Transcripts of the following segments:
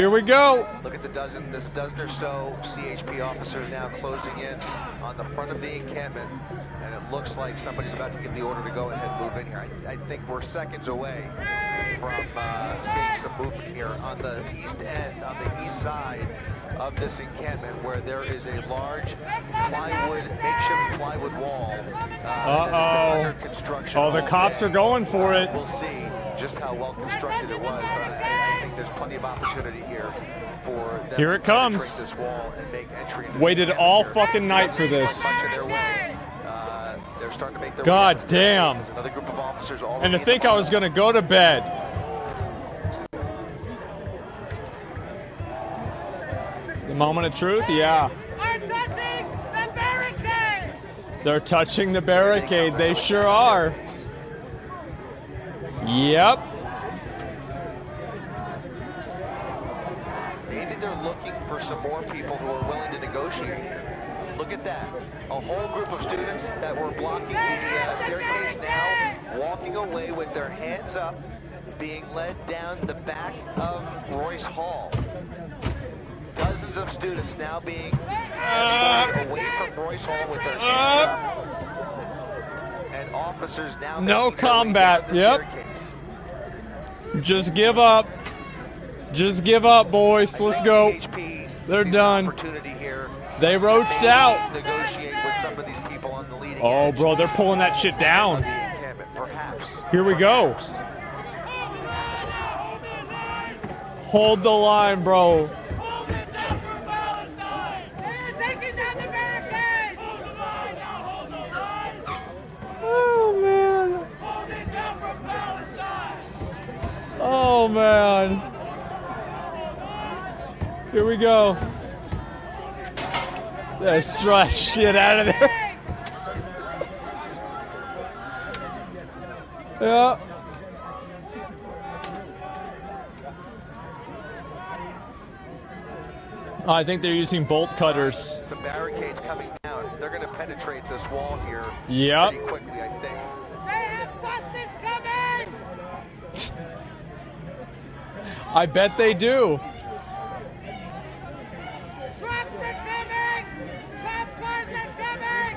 Here we go. Look at this dozen or so CHP officers now closing in on the front of the encampment, and it looks like somebody's about to give the order to go ahead and move in here. I think we're seconds away from seeing some movement here on the east end, on the east side of this encampment, where there is a large makeshift plywood wall. Under construction. Oh, the cops are going for it. We'll see just how well constructed it was, but I think there's plenty of opportunity here for them Here to it comes. penetrate this wall and make entry into Waited the all here. fucking night for this. Much of their way. They're starting to make their God way damn. There's another group of officers already And to in think the I was going to go to bed. The moment of truth? Yeah. They're touching the barricade. They sure are. Yep. Maybe they're looking for some more people who are willing to negotiate. Look at that. A whole group of students that were blocking the staircase now walking away with their hands up, being led down the back of Royce Hall. Dozens of students now being escorted away from Royce Hall with their hands up. And officers now No combat. Yep. Just give up. Just give up, boys. Let's go. They're done. They roached out. Negotiate with some of these people on the leading Oh, bro, they're pulling that shit down. Here we go. Hold the line, bro. Oh, man. Oh, man. Here we go. Let's throw that shit out of there. Yeah. I think they're using bolt cutters. Some barricades coming down. They're going to penetrate this wall here Yep. pretty quickly, I think. They have buses coming! I bet they do. Trucks are coming! Cop cars are coming!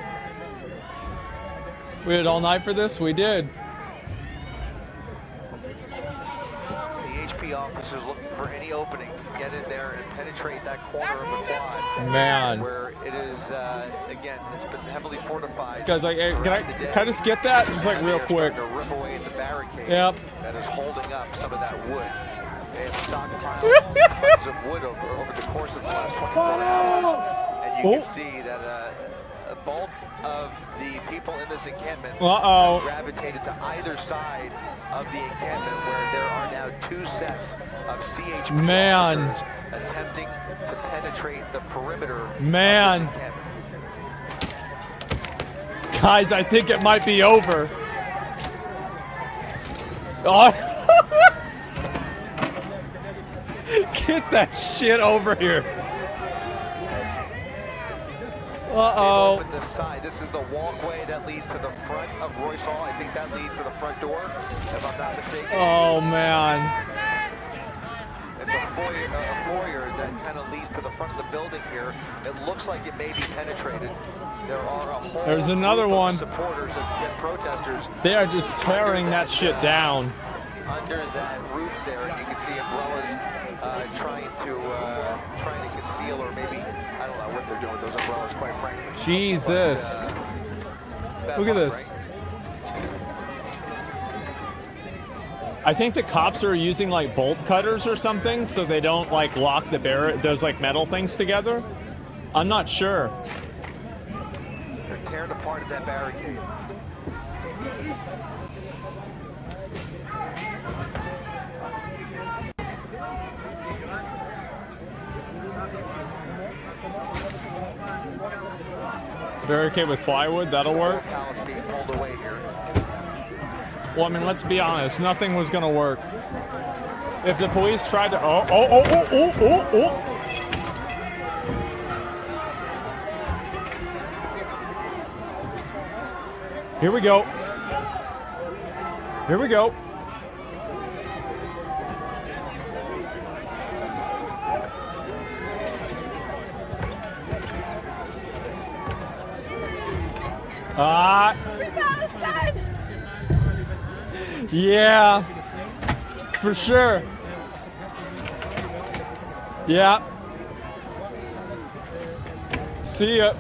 We had all night for this? We did. CHP officers looking for any opening to get in there and penetrate that corner of the quad. Man. Where it is, again, it's been heavily fortified. This guy's like, hey, can I just get that? Just like real quick. To rip away the barricade Yep. that is holding up some of that wood. They have stockpiled tons of wood over the course of the last 24 hours. And you can see that a bulk of the people in this encampment have gravitated to either side of the encampment, where there are now two sets of CHP officers attempting to penetrate the perimeter of this encampment. Guys, I think it might be over. Oh. Get that shit over here. Uh-oh. Open this side. This is the walkway that leads to the front of Royce Hall. I think that leads to the front door, if I'm not mistaken. Oh, man. It's a foyer that kind of leads to the front of the building here. It looks like it may be penetrated. There are a whole There's another group one. of supporters and protesters. They are just tearing that shit down. Under that roof there, and you can see umbrellas trying to conceal, or maybe, I don't know what they're doing with those umbrellas, quite frankly. Jesus. But, Look at this. Right? I think the cops are using like bolt cutters or something so they don't like lock those like metal things together. I'm not sure. They're tearing apart that barricade. Barricade with plywood, that'll work. Being pulled away here. Well, I mean, let's be honest, nothing was gonna work. If the police tried to, Here we go. Here we go. Ah. Palestine! Yeah. For sure. Yeah. See ya.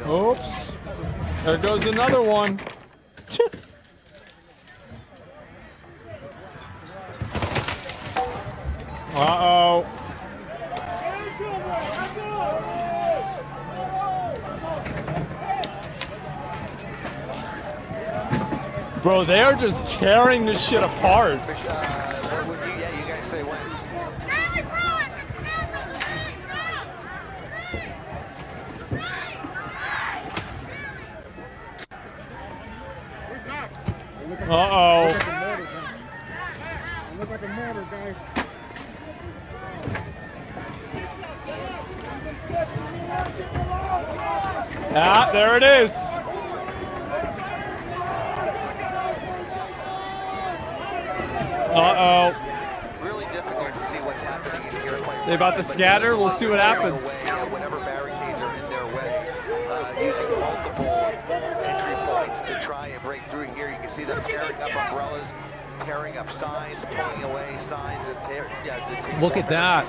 Oops. There goes another one. Uh-oh. Bro, they are just tearing this shit apart. Yeah, you guys say when. Uh-oh. Look like a mortar, guys. Ah, there it is. Uh-oh. Really difficult to see what's happening in here. They about to scatter? We'll see what happens. Whenever barricades are in their way, using multiple entry points to try and break through here. You can see them tearing up umbrellas, tearing up signs, pulling away signs, and Look at that.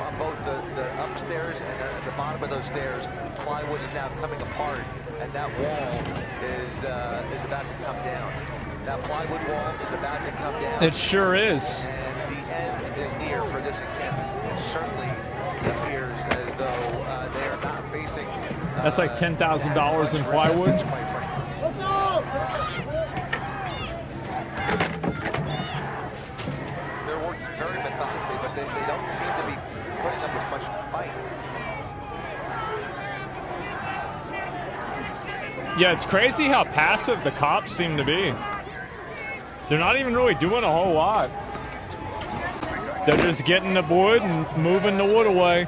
On both the upstairs and the bottom of those stairs, plywood is now coming apart, and that wall is about to come down. That plywood wall is about to come down. It sure is. And the end is near for this encampment. It certainly appears as though they are not facing. That's like $10,000 in plywood. They're working very methodically, but they don't seem to be putting up with much fight. Yeah, it's crazy how passive the cops seem to be. They're not even really doing a whole lot. They're just getting the wood and moving the wood away.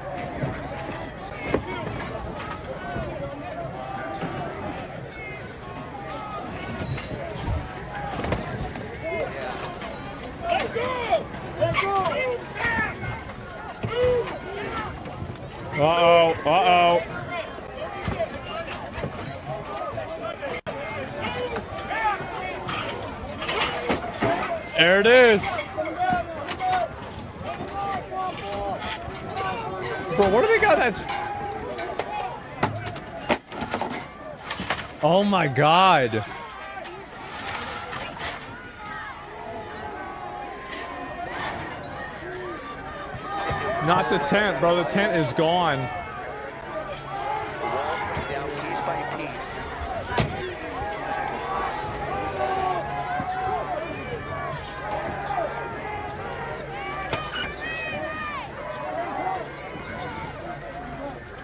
Uh-oh, uh-oh. There it is. Bro, where do they got that? Oh my God. Not the tent, bro. The tent is gone. The walls coming down piece by piece.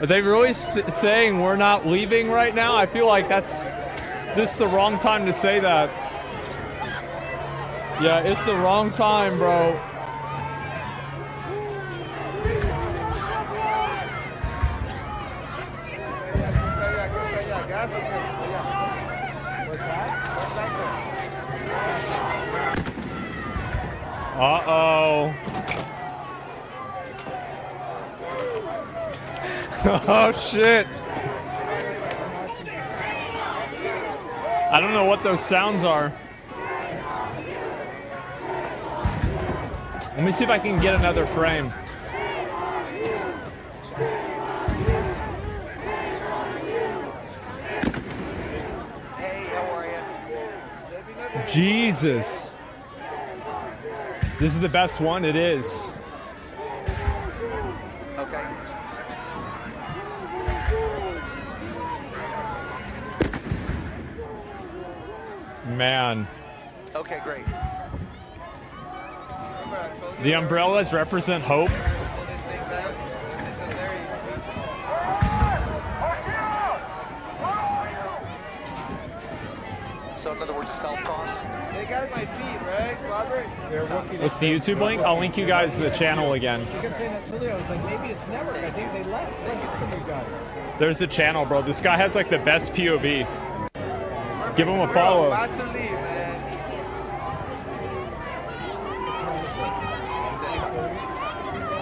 Are they really saying we're not leaving right now? I feel like this is the wrong time to say that. Yeah, it's the wrong time, bro. Uh-oh. Oh, shit. I don't know what those sounds are. Let me see if I can get another frame. Hey, how are you? Jesus. This is the best one? It is. Okay. Man. Okay, great. The umbrellas represent hope. So in other words, a self-toss? They got my feet, right, Robert? They're working. What's the YouTube link? I'll link you guys to the channel again. You kept saying that silly. I was like, maybe it's never. I think they left. What happened, you guys? There's a channel, bro. This guy has like the best POV. Give him a follow. About to leave, man.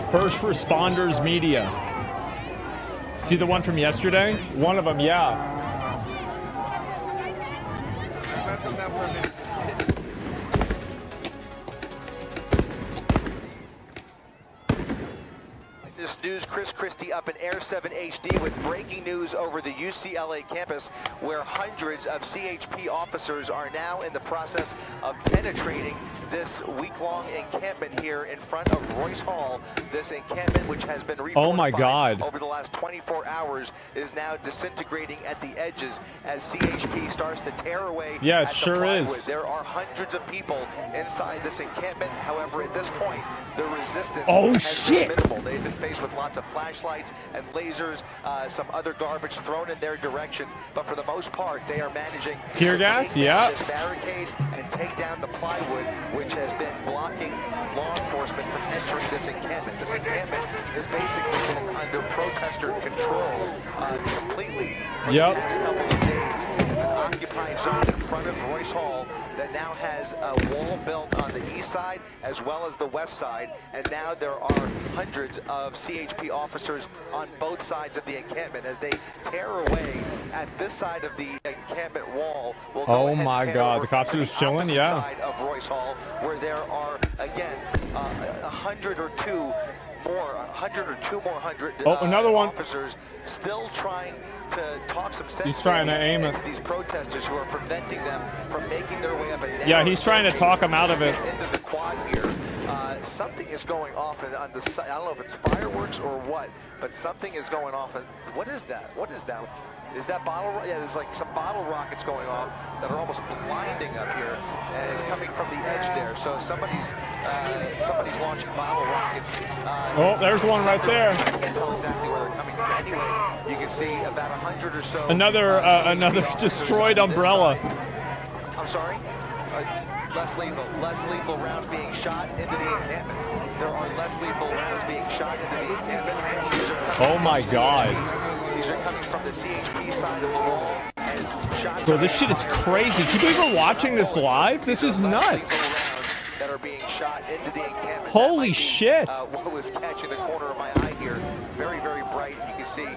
First Responders Media. See the one from yesterday? One of them, yeah. This news, Chris Christie up in Air 7 HD with breaking news over the UCLA campus, where hundreds of CHP officers are now in the process of penetrating this week-long encampment here in front of Royce Hall. This encampment, which has been Oh my God. over the last 24 hours, is now disintegrating at the edges as CHP starts to tear away. Yeah, it at the sure plywood. is. There are hundreds of people inside this encampment. However, at this point, the resistance Oh, has shit. been minimal. They've been faced with lots of flashlights and lasers, some other garbage thrown in their direction, but for the most part, they are managing Tear to gas, take down yeah. this barricade and take down the plywood, which has been blocking law enforcement from entering this encampment. This encampment has basically been under protester control completely for the past couple of days. It's an occupied zone in front of Royce Hall that now has a wall built on the east side as well as the west side, and now there are hundreds of CHP officers on both sides of the encampment as they tear away at this side of the encampment wall. We'll go Oh ahead and my pan God, over the cops to are just chilling, opposite yeah. side of Royce Hall, where there are again 100 or two more another one. officers still trying to talk some sense. He's trying to aim into it. these protesters who are preventing them from making their way up and down. Yeah, he's trying to talk them out of it. Into the quad here. Something is going off on the side. I don't know if it's fireworks or what, but something is going off. What is that? What is that? Is that bottle? Yeah, there's like some bottle rockets going off that are almost blinding up here, and it's coming from the edge there. So somebody's launching bottle rockets. Oh, there's one right there. I can't tell exactly where they're coming from. Anyway, you can see about 100 or so. Another CHP destroyed officers on this umbrella. side. I'm sorry? Less lethal rounds being shot into the encampment. There are less lethal rounds being shot into the encampment. These are coming Oh my from God. CHP. These are coming from the CHP side of the wall. As shots Bro, are this shit is crazy. Can you believe we're watching this live? This is less lethal nuts. rounds that are being shot into the encampment. Holy That might be, shit. what was catching the corner of my eye here. Very, very bright. You can see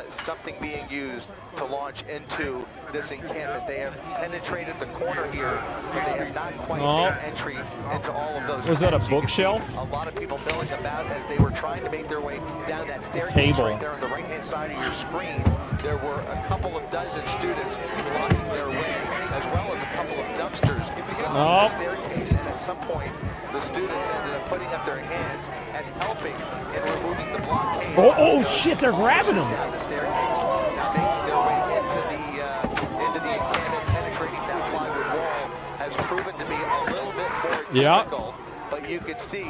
something being used to launch into this encampment. They have penetrated the corner here, but they have not quite made entry into all of those. Was that a pens. You can bookshelf? see a lot of people milling about as they were trying to make their way down that staircase Table. right there on the right-hand side of your screen. There were a couple of dozen students blocking their way, as well as a couple of dumpsters on the staircase. And at some point, the students ended up putting up their hands and helping in removing the blockade. Oh shit, they're grabbing him. Down the staircase, now making their way into the encampment, penetrating that plywood wall has proven to be a little bit more difficult. But you can see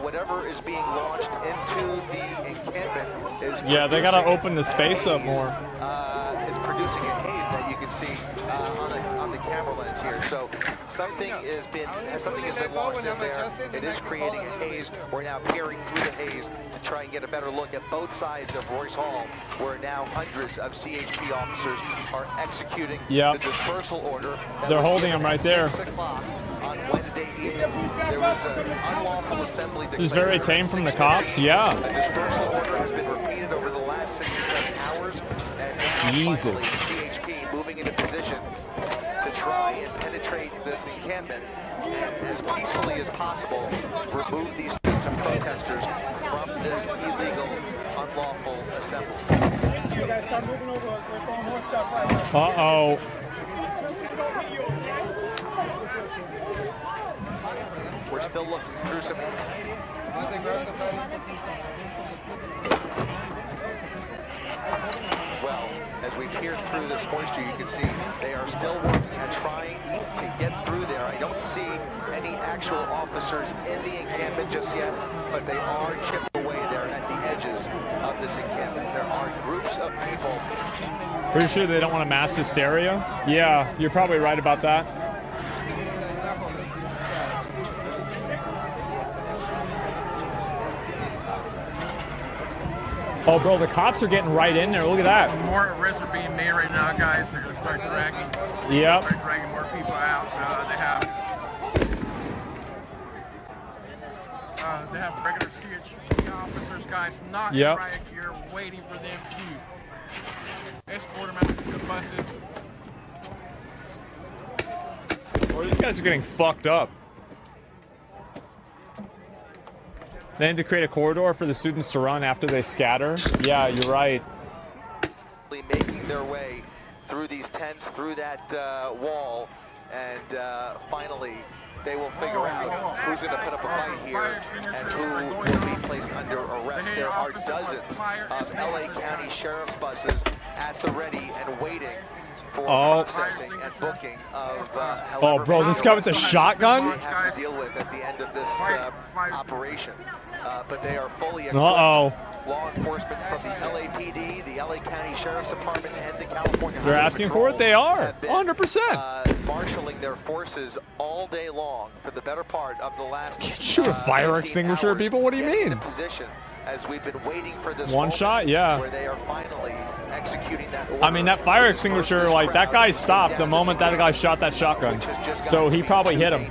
whatever is being launched into the encampment is They gotta open the space up more. It's producing a haze that you can see on the camera lens here. So something has been launched in there. It is creating a haze. We're now peering through the haze to try and get a better look at both sides of Royce Hall, where now hundreds of CHP officers are executing the dispersal order. They're holding them right there. 6 o'clock on Wednesday evening. There was an unlawful assembly. This is very tame from the cops. Yeah. A dispersal order has been repeated over the last 6 to 7 hours, and now finally CHP moving into position to try and penetrate this encampment and as peacefully as possible remove these students and protesters from this illegal, unlawful assembly. You guys start moving over. We're throwing more stuff right now. Uh-oh. We're still looking through some. Well, as we peer through this moisture, you can see they are still working at trying to get through there. I don't see any actual officers in the encampment just yet, but they are chipped away there at the edges of this encampment. There are groups of people. Pretty sure they don't want a mass hysteria? Yeah, you're probably right about that. Oh, bro, the cops are getting right in there. Look at that. More arrests are being made right now, guys. They're going to start dragging. Start dragging more people out. They have regular CHP officers, guys, not Yep. right here, waiting for them to escort them out to the buses. Or these guys are getting fucked up. They need to create a corridor for the students to run after they scatter. Yeah, you're right. Making their way through these tents, through that wall, and finally they will figure out who's going to put up a fight here and who will be placed under arrest. There are dozens of LA County Sheriff's buses at the ready and waiting for processing and booking of Oh, bro, this guy with the shotgun? they have to deal with at the end of this operation. But they are fully equipped. Uh-oh. Law enforcement from the LAPD, the LA County Sheriff's Department, and the California They're Highway asking Patrol for it? They are. have been, 100%. marshaling their forces all day long for the better part of the last. Shoot a fire extinguisher at people? What do you getting mean? in position as we've been waiting for this One moment shot? Yeah. where they are finally executing that order. I mean, that fire extinguisher, like, that guy stopped the moment that guy shot that shotgun. So he probably hit him.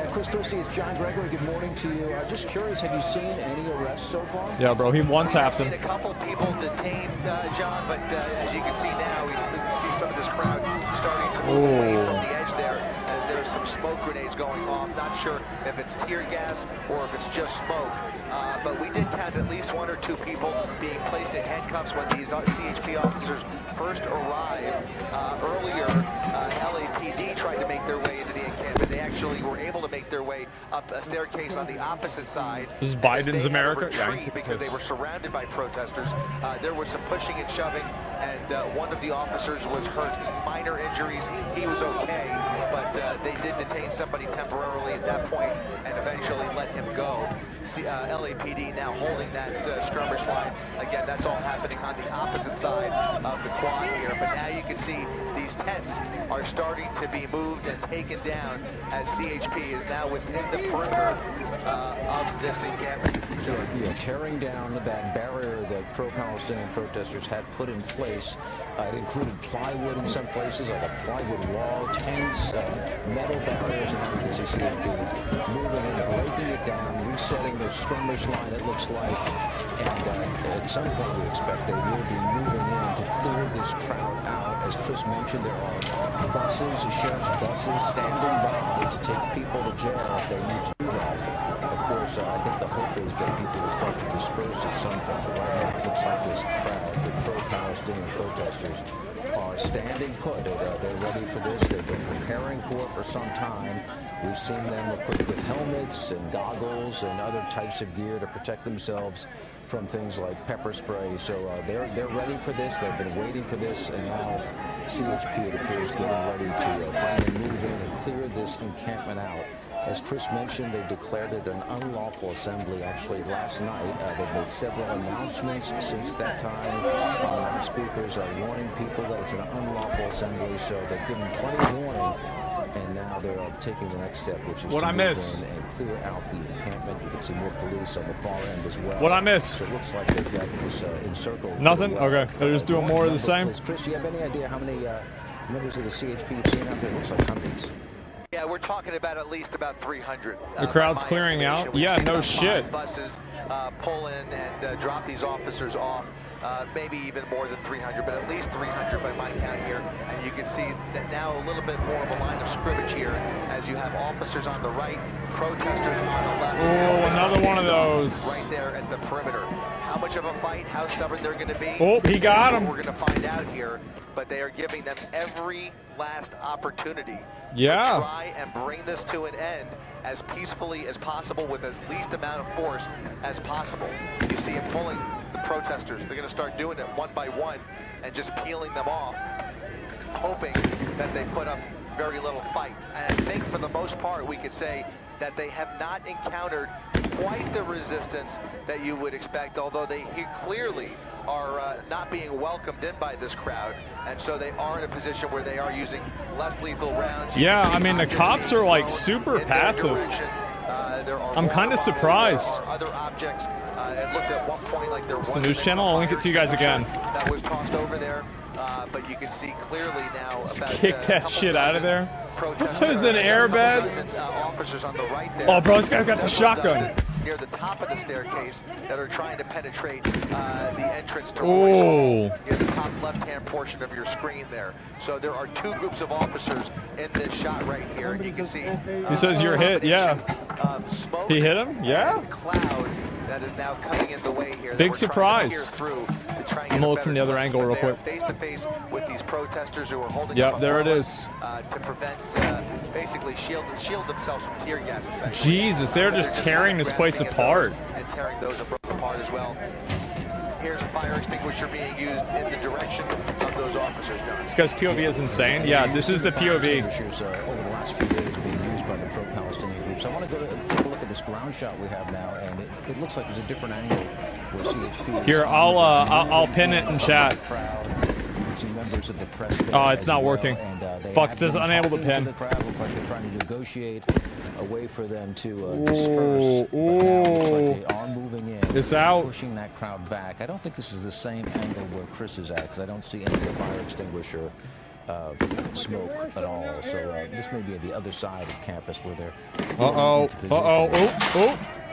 Chris Christie, it's John Gregory. Good morning to you. Just curious, have you seen any arrests so far? Yeah, bro, he one-tapped I've him. seen a couple people detained, John, but as you can see now, we see some of this crowd starting to move away from the edge there as there's some smoke grenades going off. Not sure if it's tear gas or if it's just smoke, but we did count at least 1 or 2 people being placed in handcuffs when these CHP officers first arrived. Earlier, LAPD tried to make their way into the encampment. They actually were able to make their way up a staircase on the opposite side. This is Biden's America? Yeah, Yeah, because they were surrounded by protesters. There was some pushing and shoving, and one of the officers was hurt, minor injuries. He was okay, but they did detain somebody temporarily at that point and eventually let him go. LAPD now holding that skirmish line. Again, that's all happening on the opposite side of the quad here, but now you can see these tents are starting to be moved and taken down as CHP is now within the perimeter of this encampment. Yeah, tearing down that barrier that pro-Palestinian protesters had put in place. It included plywood in some places, like a plywood wall, tents, metal barriers, and now you can see CHP moving in, breaking it down, resetting their skirmish line, it looks like. And at some point we expect they will be moving in to clear this crowd out. As Chris mentioned, there are buses, sheriff's buses, standing by to take people to jail if they need to do that. Of course, I think the hope is that people will start to disperse at some point. But right now, it looks like this crowd, the pro-Palestinian protesters, are standing put. They're ready for this. They've been preparing for it for some time. We've seen them equipped with helmets and goggles and other types of gear to protect themselves from things like pepper spray. So they're ready for this. They've been waiting for this, and now CHP, it appears, getting ready to finally move in and clear this encampment out. As Chris mentioned, they declared it an unlawful assembly actually last night. They've made several announcements since that time on loudspeakers warning people that it's an unlawful assembly. So they've given plenty of warning, and now they're taking the next step, which is to move in and clear out the encampment. You can see more police on the far end as well. What I miss? So it looks like they've got this encircled. Nothing? Well. Okay, they're just doing more of the same? Chris, you have any idea how many members of the CHP you've seen out there? It looks like hundreds. Yeah, we're talking about at least about 300. The crowd's clearing out? Yeah, no shit. Buses pull in and drop these officers off. Maybe even more than 300, but at least 300 by my count here. And you can see that now a little bit more of a line of scrimmage here as you have officers on the right, protesters on the left. Oh, another one of those. Right there at the perimeter. How much of a fight, how stubborn they're going to be. Oh, he got him. We're going to find out here, but they are giving them every last opportunity to try and bring this to an end as peacefully as possible with as least amount of force as possible. You see him pulling the protesters. They're going to start doing it one by one and just peeling them off, hoping that they put up very little fight. And I think for the most part we could say that they have not encountered quite the resistance that you would expect, although they clearly are not being welcomed in by this crowd, and so they are in a position where they are using less lethal rounds. Yeah, I mean, the cops are like super passive. I'm kind of surprised. Other objects, it looked at one point like there was the news channel. I'll link it to you guys again. That was tossed over there, but you can see clearly now. Just kick that shit out of there. There's an airbag. Officers on the right there. Oh, bro, this guy's got the shotgun. near the top of the staircase that are trying to penetrate the entrance to Royce Hall near the top left-hand portion of your screen there. So there are two groups of officers in this shot right here, and you can see. He says you're hit. Yeah. He hit him. Yeah. Cloud that is now coming in the way here. Big surprise. I'm gonna look from the other angle real quick. Face to face with these protesters who are holding. Yep, there it is. To prevent, basically shield themselves from tear gas. Essentially. Jesus, they're just tearing this place apart. And tearing those apart as well. Here's a fire extinguisher being used in the direction of those officers. This guy's POV is insane. Yeah, this is the POV. Over the last few days being used by the pro-Palestinian groups. I want to take a look at this ground shot we have now, and it looks like there's a different angle where CHP. Here, I'll pin it in chat. Oh, it's not working. Fuck, it says unable to pin. The crowd look like they're trying to negotiate a way for them to disperse. But now it looks like they are moving in. It's out. Pushing that crowd back. I don't think this is the same angle where Chris is at, because I don't see any of the fire extinguisher smoke at all. So this may be at the other side of campus where they're. Oh.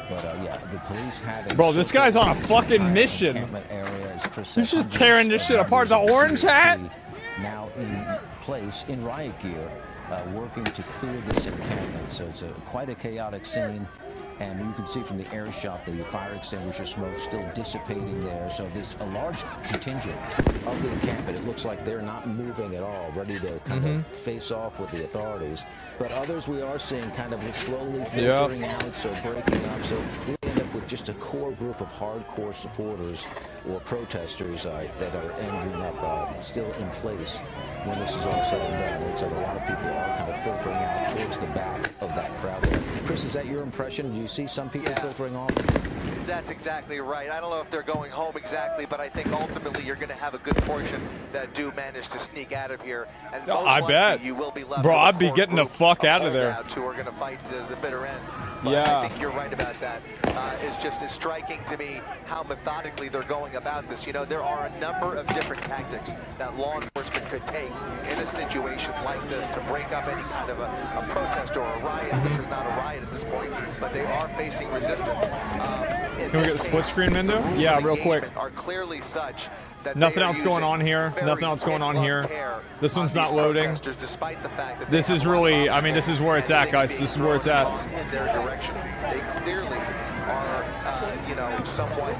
But yeah, the police have. Bro, this guy's on a fucking mission. He's just tearing this shit apart. The orange hat. Now in place in riot gear, working to clear this encampment. So it's quite a chaotic scene. And you can see from the air shot the fire extinguisher smoke still dissipating there. So there's a large contingent of the encampment. It looks like they're not moving at all, ready to kind of face off with the authorities. But others we are seeing kind of slowly filtering out, so breaking up. So we end up with just a core group of hardcore supporters or protesters that are ending up still in place when this is all said and done. It looks like a lot of people are kind of filtering out towards the back of that crowd. Chris, is that your impression? Do you see some people filtering off? That's exactly right. I don't know if they're going home exactly, but I think ultimately you're going to have a good portion that do manage to sneak out of here. And I bet. You will be left. Bro, I'd be getting the fuck out of there. Who are going to fight to the bitter end. But yeah. I think you're right about that. It's striking to me how methodically they're going about this. You know, there are a number of different tactics that law enforcement could take in a situation like this to break up any kind of a protest or a riot. This is not a riot at this point, but they are facing resistance. Can we get the split screen window? Yeah, real quick. Are clearly such that nothing else going on here. Nothing else going on here. This one's not loading. This is really, I mean, this is where it's at, guys. This is where it's at. In their direction, they clearly are, you know, somewhat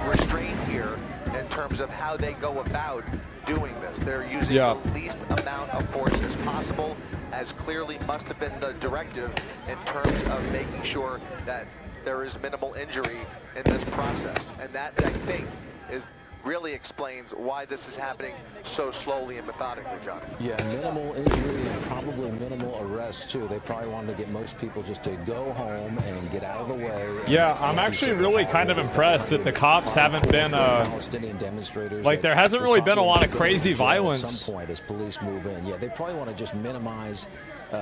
restrained here in terms of how they go about doing this. They're using the least amount of force as possible, as clearly must have been the directive in terms of making sure that there is minimal injury in this process. And that, I think, really explains why this is happening so slowly and methodically, John. Yeah, minimal injury and probably minimal arrest, too. They probably wanted to get most people just to go home and get out of the way. Yeah, I'm actually really kind of impressed that the cops haven't been, Palestinian demonstrators. Like, there hasn't really been a lot of crazy violence. At some point, as police move in. Yeah, they probably want to just minimize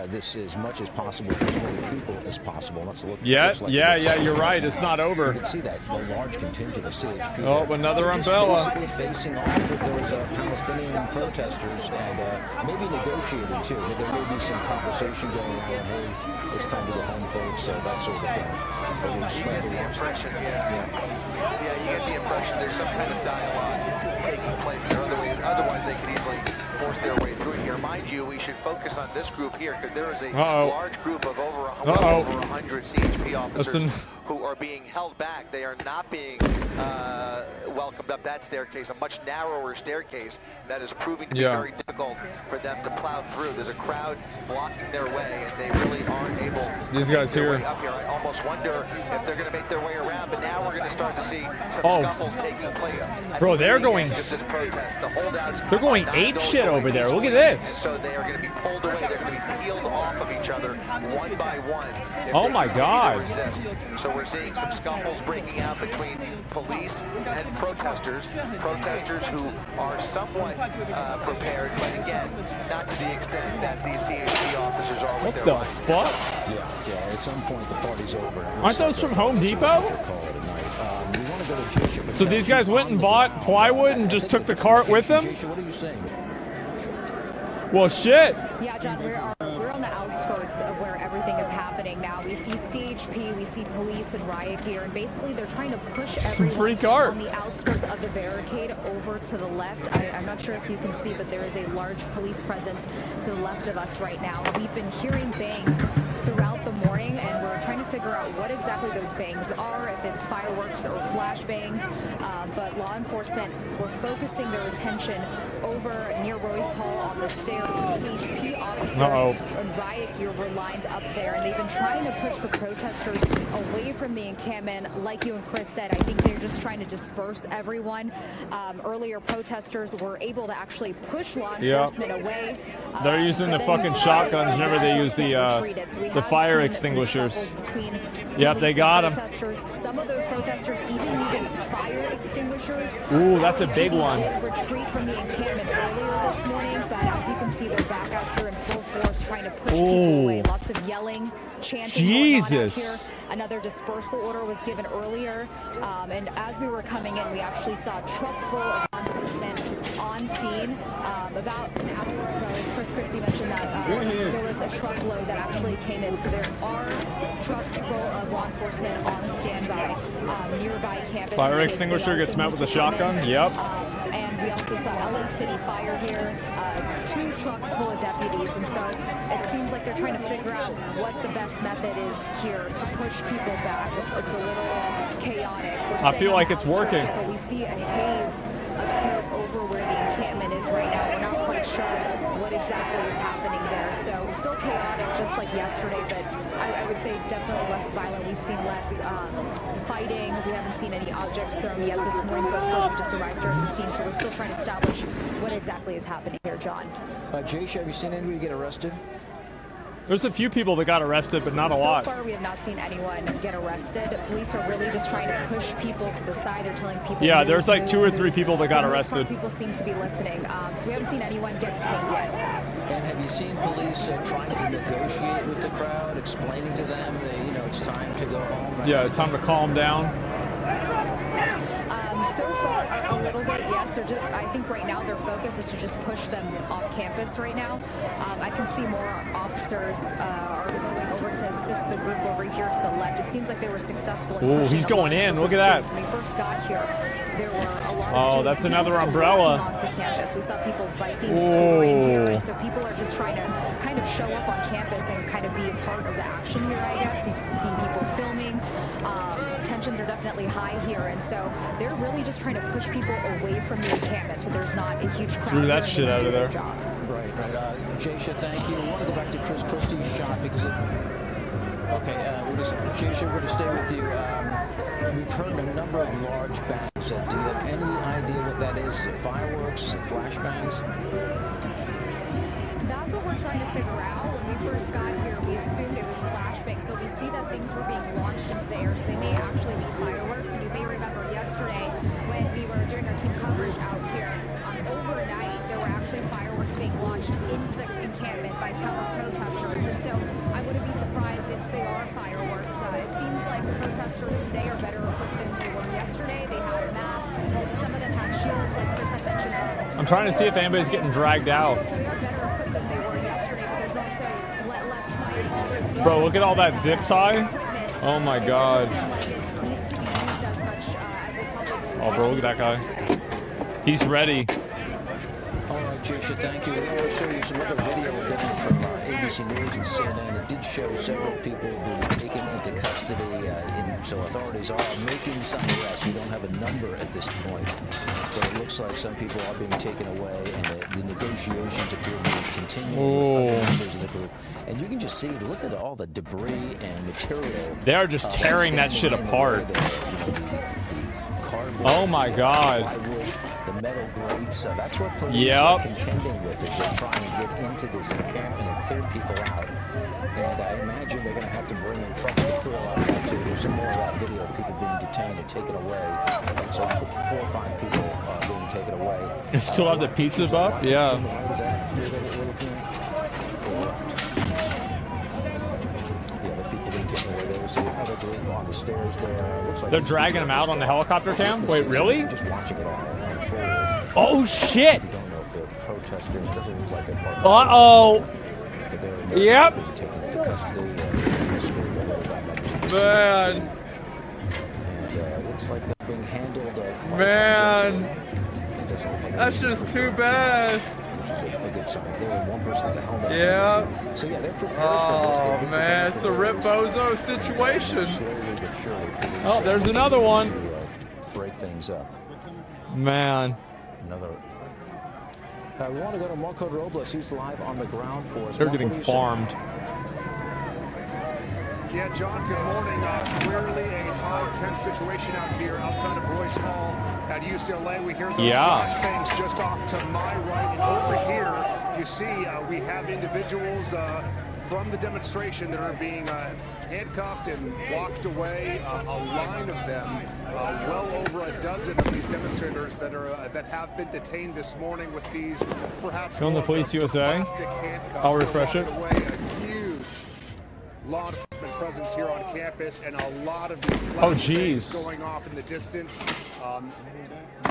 this as much as possible for as many people as possible. That's yeah, you're right. It's not over. You can see that the large contingent of CHP. Oh, another umbrella. Basically facing off with those Palestinian protesters and maybe negotiating too. There may be some conversation going on. Hey, it's time to go home, folks. That sort of thing. You get the impression, you get the impression there's some kind of dialogue taking place there. Otherwise, they could easily force their way through here. Mind you, we should focus on this group here because there is a large group of over 100 CHP officers who are being held back. They are not being welcomed up that staircase, a much narrower staircase that is proving to be very difficult for them to plow through. There's a crowd blocking their way, and they really aren't able These guys to make their here. way up here. I almost wonder if they're going to make their way around, but now we're going to start to see some scuffles taking place. Bro, they're going... They're going ape shit over there. Look at this. So they are going to be pulled away. They're going to be peeled off of each other one by one. Oh my God. So we're seeing some scuffles breaking out between police and protesters. Protesters who are somewhat prepared, but again, not to the extent that these CHP officers are with their life. What the fuck? Yeah, at some point the party's over. Aren't those from Home Depot? So these guys went and bought plywood and just took the cart with them? What are you saying? Well, shit. Yeah, John, we're on the outskirts of where where everything is happening now. We see CHP, we see police and riot gear, and basically they're trying to push everyone on the outskirts of the barricade over to the left. I'm not sure if you can see, but there is a large police presence to the left of us right now. We've been hearing bangs throughout the morning, and we're trying to figure out what exactly those bangs are, if it's fireworks or flash bangs. But law enforcement were focusing their attention over near Royce Hall on the stairs. CHP officers and riot gear were lined up there, and they've been trying to push the protesters away from the encampment. Like you and Chris said, I think they're just trying to disperse everyone. Earlier, protesters were able to actually push law enforcement away. They're using the fucking shotguns whenever they use the fire extinguishers. Yep, they got them. Some of those protesters even using fire extinguishers. Ooh, that's a big one. They did retreat from the encampment earlier this morning, but as you can see, they're back out here in full force trying to push people away. Lots of yelling, chanting going on out here. Another dispersal order was given earlier, and as we were coming in, we actually saw a truck full of law enforcement on scene. About an hour ago, Chris Christie mentioned that there was a truckload that actually came in, so there are trucks full of law enforcement on standby nearby campus. Fire extinguisher gets met with a shotgun? Yep. And we also saw LA City Fire here, 2 trucks full of deputies, and so it seems like they're trying to figure out what the best method is here to push people back. It's a little chaotic. I feel like it's working. Here, but we see a haze of smoke over where the encampment is right now. We're not quite sure what exactly is happening there. So still chaotic, just like yesterday, but I would say definitely less violent. We've seen less fighting. We haven't seen any objects thrown yet this morning, but of course we just arrived during the scene, so we're still trying to establish what exactly is happening here, John. Jaysha, have you seen anybody get arrested? There's a few people that got arrested, but not a lot. So far, we have not seen anyone get arrested. Police are really just trying to push people to the side. They're telling people. Yeah, there's like 2 or 3 people that got arrested. People seem to be listening, so we haven't seen anyone get detained yet. And have you seen police trying to negotiate with the crowd, explaining to them that it's time to go home? Right? Yeah, it's time to calm down. So far, a little bit, yes. They're just, I think right now their focus is to just push them off campus right now. I can see more officers are going over to assist the group over here to the left. It seems like they were successful in pushing he's going in. Look at that. When we first got here, there were a lot of students. That's another umbrella. Onto campus. We saw people biking and scoring here, and so people are just trying to kind of show up on campus and kind of be a part of the action here, I guess. We've seen people filming. Tensions are definitely high here, and so they're really just trying to push people away from the encampment so there's not a huge crowd. Threw that shit out of there. Right. Jaysha, thank you. I want to go back to Chris Christie's shot because Jaysha, we're going to stay with you. We've heard a number of large bangs. Do you have any idea what that is? Is it fireworks? Is it flashbangs? That's what we're trying to figure out. When we first got here, we assumed it was flashbangs, but we see that things were being launched into the air, so they may actually be fireworks. And you may remember yesterday when we were doing our team coverage out here, overnight there were actually fireworks being launched into the encampment by counter-protesters. And so I wouldn't be surprised if they are fireworks. It seems like the protesters today are better equipped than they were yesterday. They have masks. Some of them have shields, like Chris had mentioned. I'm trying to see if anybody's getting dragged out. So they are better equipped than they were yesterday, but there's also less fighting. Bro, look at all that zip tie. Oh my god. Oh, bro, look at that guy. He's ready. All right, Jaysha, thank you. I want to show you some other video we're getting from ABC News and CNN. It did show several people being taken into custody, so authorities are making some arrests. We don't have a number at this point, but it looks like some people are being taken away, and the negotiations appear to be continuing with other members of the group. And you can just see, look at all the debris and material. They are just tearing that shit apart. Oh my god. The metal grates, that's what police are contending with, is they're trying to get into this encampment and clear people out. And I imagine they're going to have to bring in trucks to clear a lot of that too. There's some more video of people being detained and taken away. So 4 or 5 people are being taken away. You still have the pizza buff? Yeah. On the stairs there. Looks like they're dragging him out on the helicopter cam? Wait, really? Just watching it all unfold. Oh shit! We don't know if they're protesters. Doesn't look like a Uh-oh! Yep. Taken into custody. man. And it looks like they're being handled. Man, that's just too bad. Which is a good sign. There was one person with a helmet. Yeah. So yeah, they're prepared Oh for this. man, it's a Rip Bozo situation. Slowly but surely. Oh, there's another one. To, break things up. Man. Another. We want to go to Marco Robles. He's live on the ground for us. They're getting farmed. Yeah, John, good morning. Clearly a high tense situation out here outside of Royce Hall at UCLA. We hear those flashbangs just off to my right. And over here, you see we have individuals from the demonstration that are being handcuffed and walked away. A line of them, well over a dozen of these demonstrators that have been detained this morning with these perhaps on the Police USA. I'll refresh it. A huge law enforcement presence here on campus, and a lot of these going off in the distance.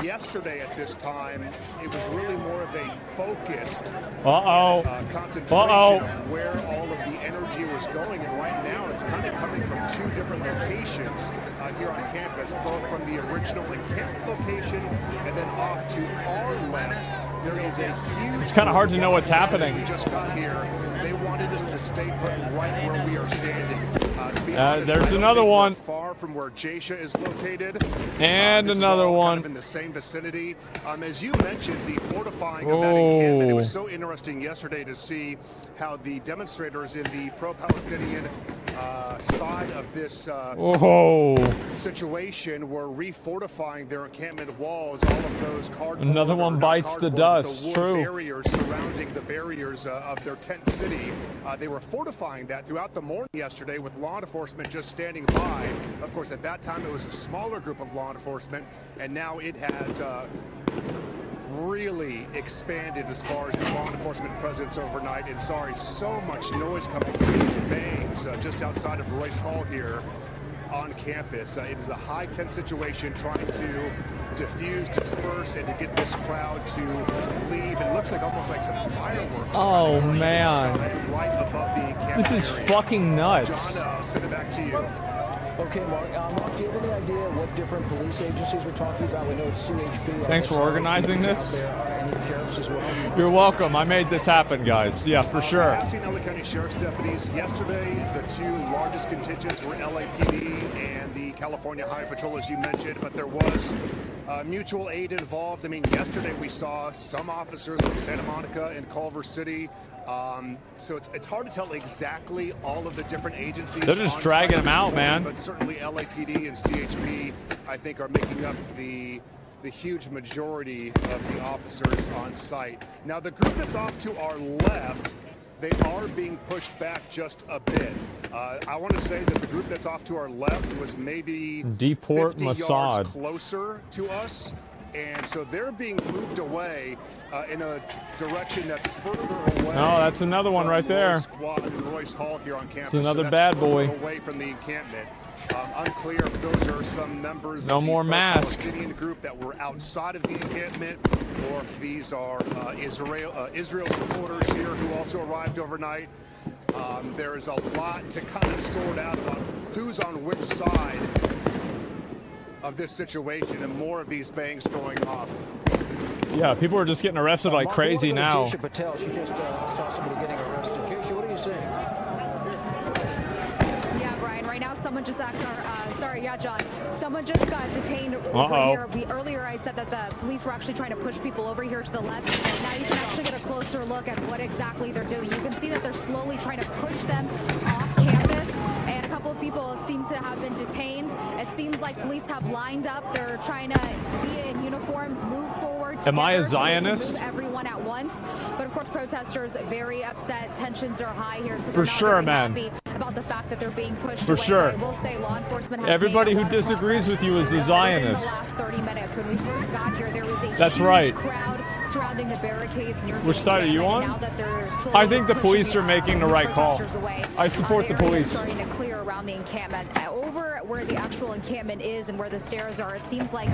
Yesterday at this time, it was really more of a focused concentration of where all of the energy was going, and right now it's kind of coming from two different locations here on campus, both from the original encampment location and then off to our left. There is a huge... It's kind of hard to know what's happening. We just got here. They wanted us to stay put right where we are standing. To be honest, there's another one. Far from where Jasha is located. And another one. Kind of in the same vicinity. As you mentioned, the fortifying of that encampment, it was so interesting yesterday to see how the demonstrators in the pro-Palestinian side of this situation were refortifying their encampment walls. All of those another one bites the dust. True. Barriers surrounding the barriers of their tent city. They were fortifying that throughout the morning yesterday with law enforcement just standing by. Of course, at that time it was a smaller group of law enforcement, and now it has really expanded as far as the law enforcement presence overnight. And sorry, so much noise coming from these bangs just outside of Royce Hall here on campus. It is a high tense situation trying to diffuse, disperse, and to get this crowd to leave. It looks like almost like some fireworks. Oh man, right above the encampment this is area. fucking nuts. John, I'll send it back to you. Okay, Mark. Mark, do you have any idea what different police agencies we're talking about? We know it's CHP. Thanks for organizing this. Any sheriffs as well? You're welcome. I made this happen, guys. Yeah, for sure. I've seen LA County Sheriff's deputies. Yesterday, the two largest contingents were LAPD and the California Highway Patrol, as you mentioned, but there was mutual aid involved. I mean, yesterday we saw some officers from Santa Monica and Culver City. So it's hard to tell exactly all of the different agencies. They're just dragging them out, man. But certainly LAPD and CHP, I think, are making up the huge majority of the officers on site. Now, the group that's off to our left, they are being pushed back just a bit. I want to say that the group that's off to our left was maybe 50 yards closer to us. And so they're being moved away in a direction that's further away. Oh, that's another one right there. Royce Hall here on campus. It's another so bad boy. Away from the encampment. Unclear if those are some members no of more the mask Palestinian group that were outside of the encampment, or if these are Israel supporters here who also arrived overnight. There is a lot to kind of sort out about who's on which side of this situation, and more of these bangs going off. Yeah, people are just getting arrested like crazy now. Jasha Patel, she just saw somebody getting arrested. Jasha, what are you saying? Yeah, Brian, right now someone just John. Someone just got detained over here. Earlier I said that the police were actually trying to push people over here to the left. Now you can actually get a closer look at what exactly they're doing. You can see that they're slowly trying to push them off campus, and a couple of people seem to have been detained. It seems like police have lined up. They're trying to be in uniform, move forward together. Am I a Zionist? So they can move everyone at once. But of course, protesters very upset. Tensions are high here. So for sure, man. About the fact that they're being pushed for away. sure. I will say law enforcement has everybody who disagrees with you is a Zionist. In the last 30 minutes, when we first got here, there was a huge crowd surrounding the barricades near which side are you on? Now that I think the police are making the right call. I support the police. Starting to clear around the encampment. Over where the actual encampment is and where the stairs are, it seems like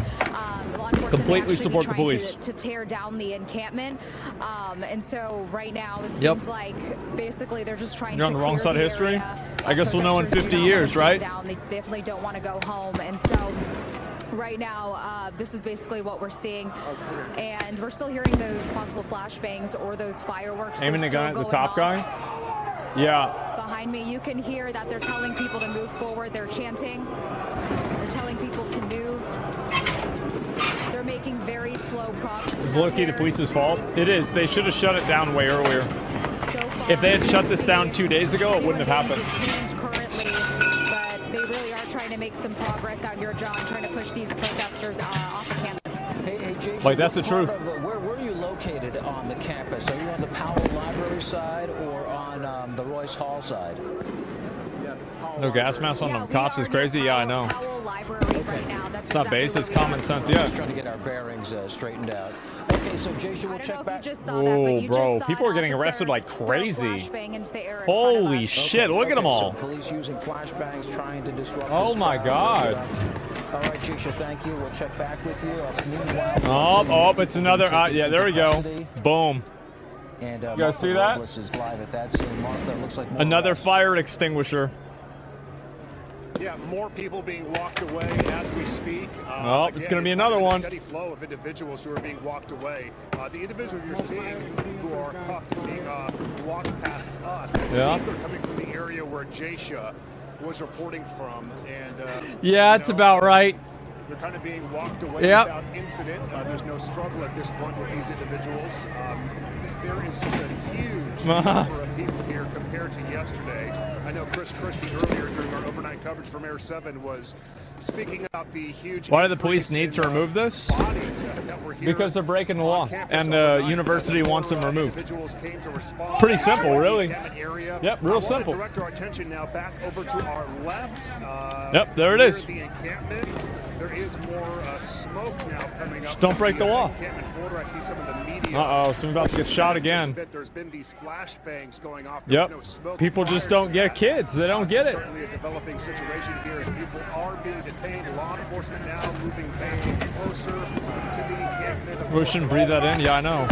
law enforcement completely support the police to tear down the encampment. And so right now it seems like basically they're just trying to on the wrong side of history. I guess we'll know in 50 years, right? They definitely don't want to go home, and so right now, this is basically what we're seeing, and we're still hearing those possible flashbangs or those fireworks. Aiming the gun at the top guy. Yeah. Behind me, you can hear that they're telling people to move forward. They're chanting. They're telling people to move. They're making very slow progress. Is low-key the police's fault? It is. They should have shut it down way earlier. So far, If they had shut this down 2 days ago, it wouldn't have happened. Currently, but they really are trying to make some progress out here, John, trying to push these protesters off the campus. Hey, Jason, like, that's the truth. Where are you located on the campus? Are you on the Powell Library side or on the Royce Hall side? No gas masks on them cops is crazy. Yeah, I know. Right now. That's it's not exactly base, it's common sense. Yeah. Just trying to get our bearings straightened out. Okay, so Jason, we'll check back. Oh, bro, people are getting arrested like crazy. Holy shit! Look at them all. So police using flashbangs trying to disrupt. Oh my god. All right, Jason, thank you. We'll check back with you. Oh, it's another. Yeah, there we go. Boom. And you guys see that? Is live at that scene. Martha, looks like another fire extinguisher. Yeah, more people being walked away as we speak. Oh, it's going to be another one. Steady flow of individuals who are being walked away. The individuals you're seeing who are cuffed being walked past us. Yeah. They're coming from the area where Jasha was reporting from, and yeah, it's about right. They're kind of being walked away without incident. There's no struggle at this point with these individuals. There is just a huge number of people here compared to yesterday. I know Chris Christie earlier during our overnight coverage from Air 7 was speaking about the huge. Why do the police need to remove this? Because they're breaking the law, and the university wants them removed. Pretty simple, really. Yep, real simple. Direct our attention now back over to our left. Yep, there it is. The encampment. There is more smoke now coming up. Just don't break the law. I see some of the media. Uh-oh, someone's about to get shot again. There's been these flashbangs going off. Yep. People just don't get kids. They don't get it. Certainly a developing situation here as people are being detained. Law enforcement now moving closer to the encampment. We shouldn't breathe that in. Yeah, I know.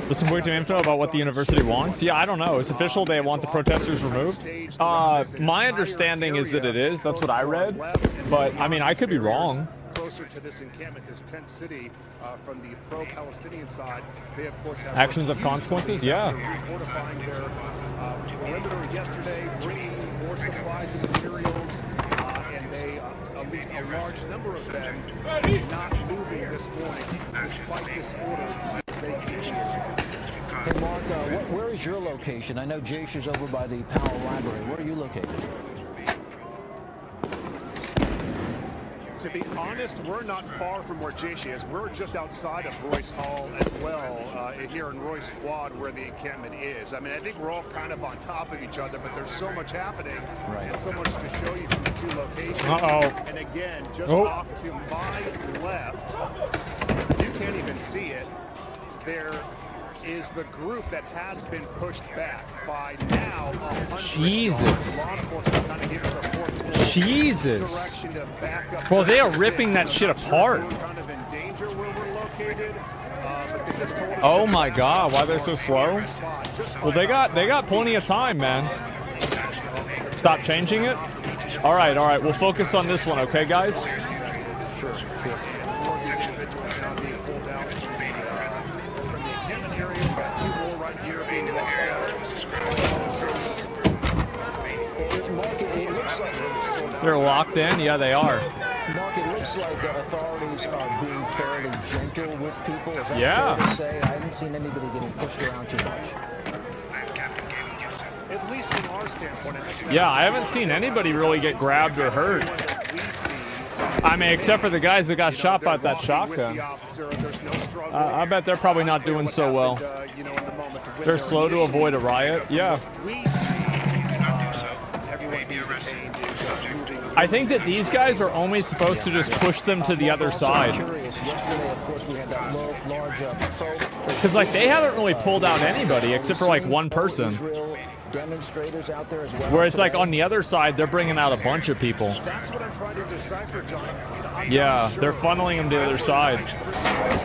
There's some weird info about what the university wants. Yeah, I don't know. It's official they want the protesters removed. My understanding is that it is. That's what I read. But, I mean, I could be wrong. Closer to this encampment, this tent city, from the pro-Palestinian side, they of course have actions of consequences. Yeah. Fortifying their perimeter yesterday, bringing more supplies and materials, and they, at least a large number of them, not moving this morning, despite this order to vacate. Hey, Mark, where is your location? I know Jash is over by the Powell Library. Where are you located? To be honest, we're not far from where Jash is. We're just outside of Royce Hall as well, here in Royce Quad, where the encampment is. I mean, I think we're all kind of on top of each other, but there's so much happening and so much to show you from the two locations. And again, just off to my left, you can't even see it. There is the group that has been pushed back by now 100. Jesus. Law enforcement kind of gives a Jesus. direction to back up. Well, they are ripping that shit apart. We're kind of in danger where we're located. But they just told us oh my god, why they're so slow? Well, they got plenty of time, man. Stop changing it? All right, we'll focus on this one, okay, guys? Sure. They're locked in? Yeah, they are. Mark, it looks like authorities are being fairly gentle with people. Is that yeah. fair to say? I haven't seen anybody getting pushed around too much. At least from our standpoint. Yeah, I haven't seen anybody really get grabbed or hurt. I mean, except for the guys that got shot by that shotgun. I bet they're probably not doing so well. They're slow to avoid a riot. Yeah. I think that these guys are only supposed to just push them to the other side. Because, like, they haven't really pulled out anybody except for, like, one person. Where it's like on the other side, they're bringing out a bunch of people. That's what I'm trying to decipher, John. Yeah, they're funneling them to the other side.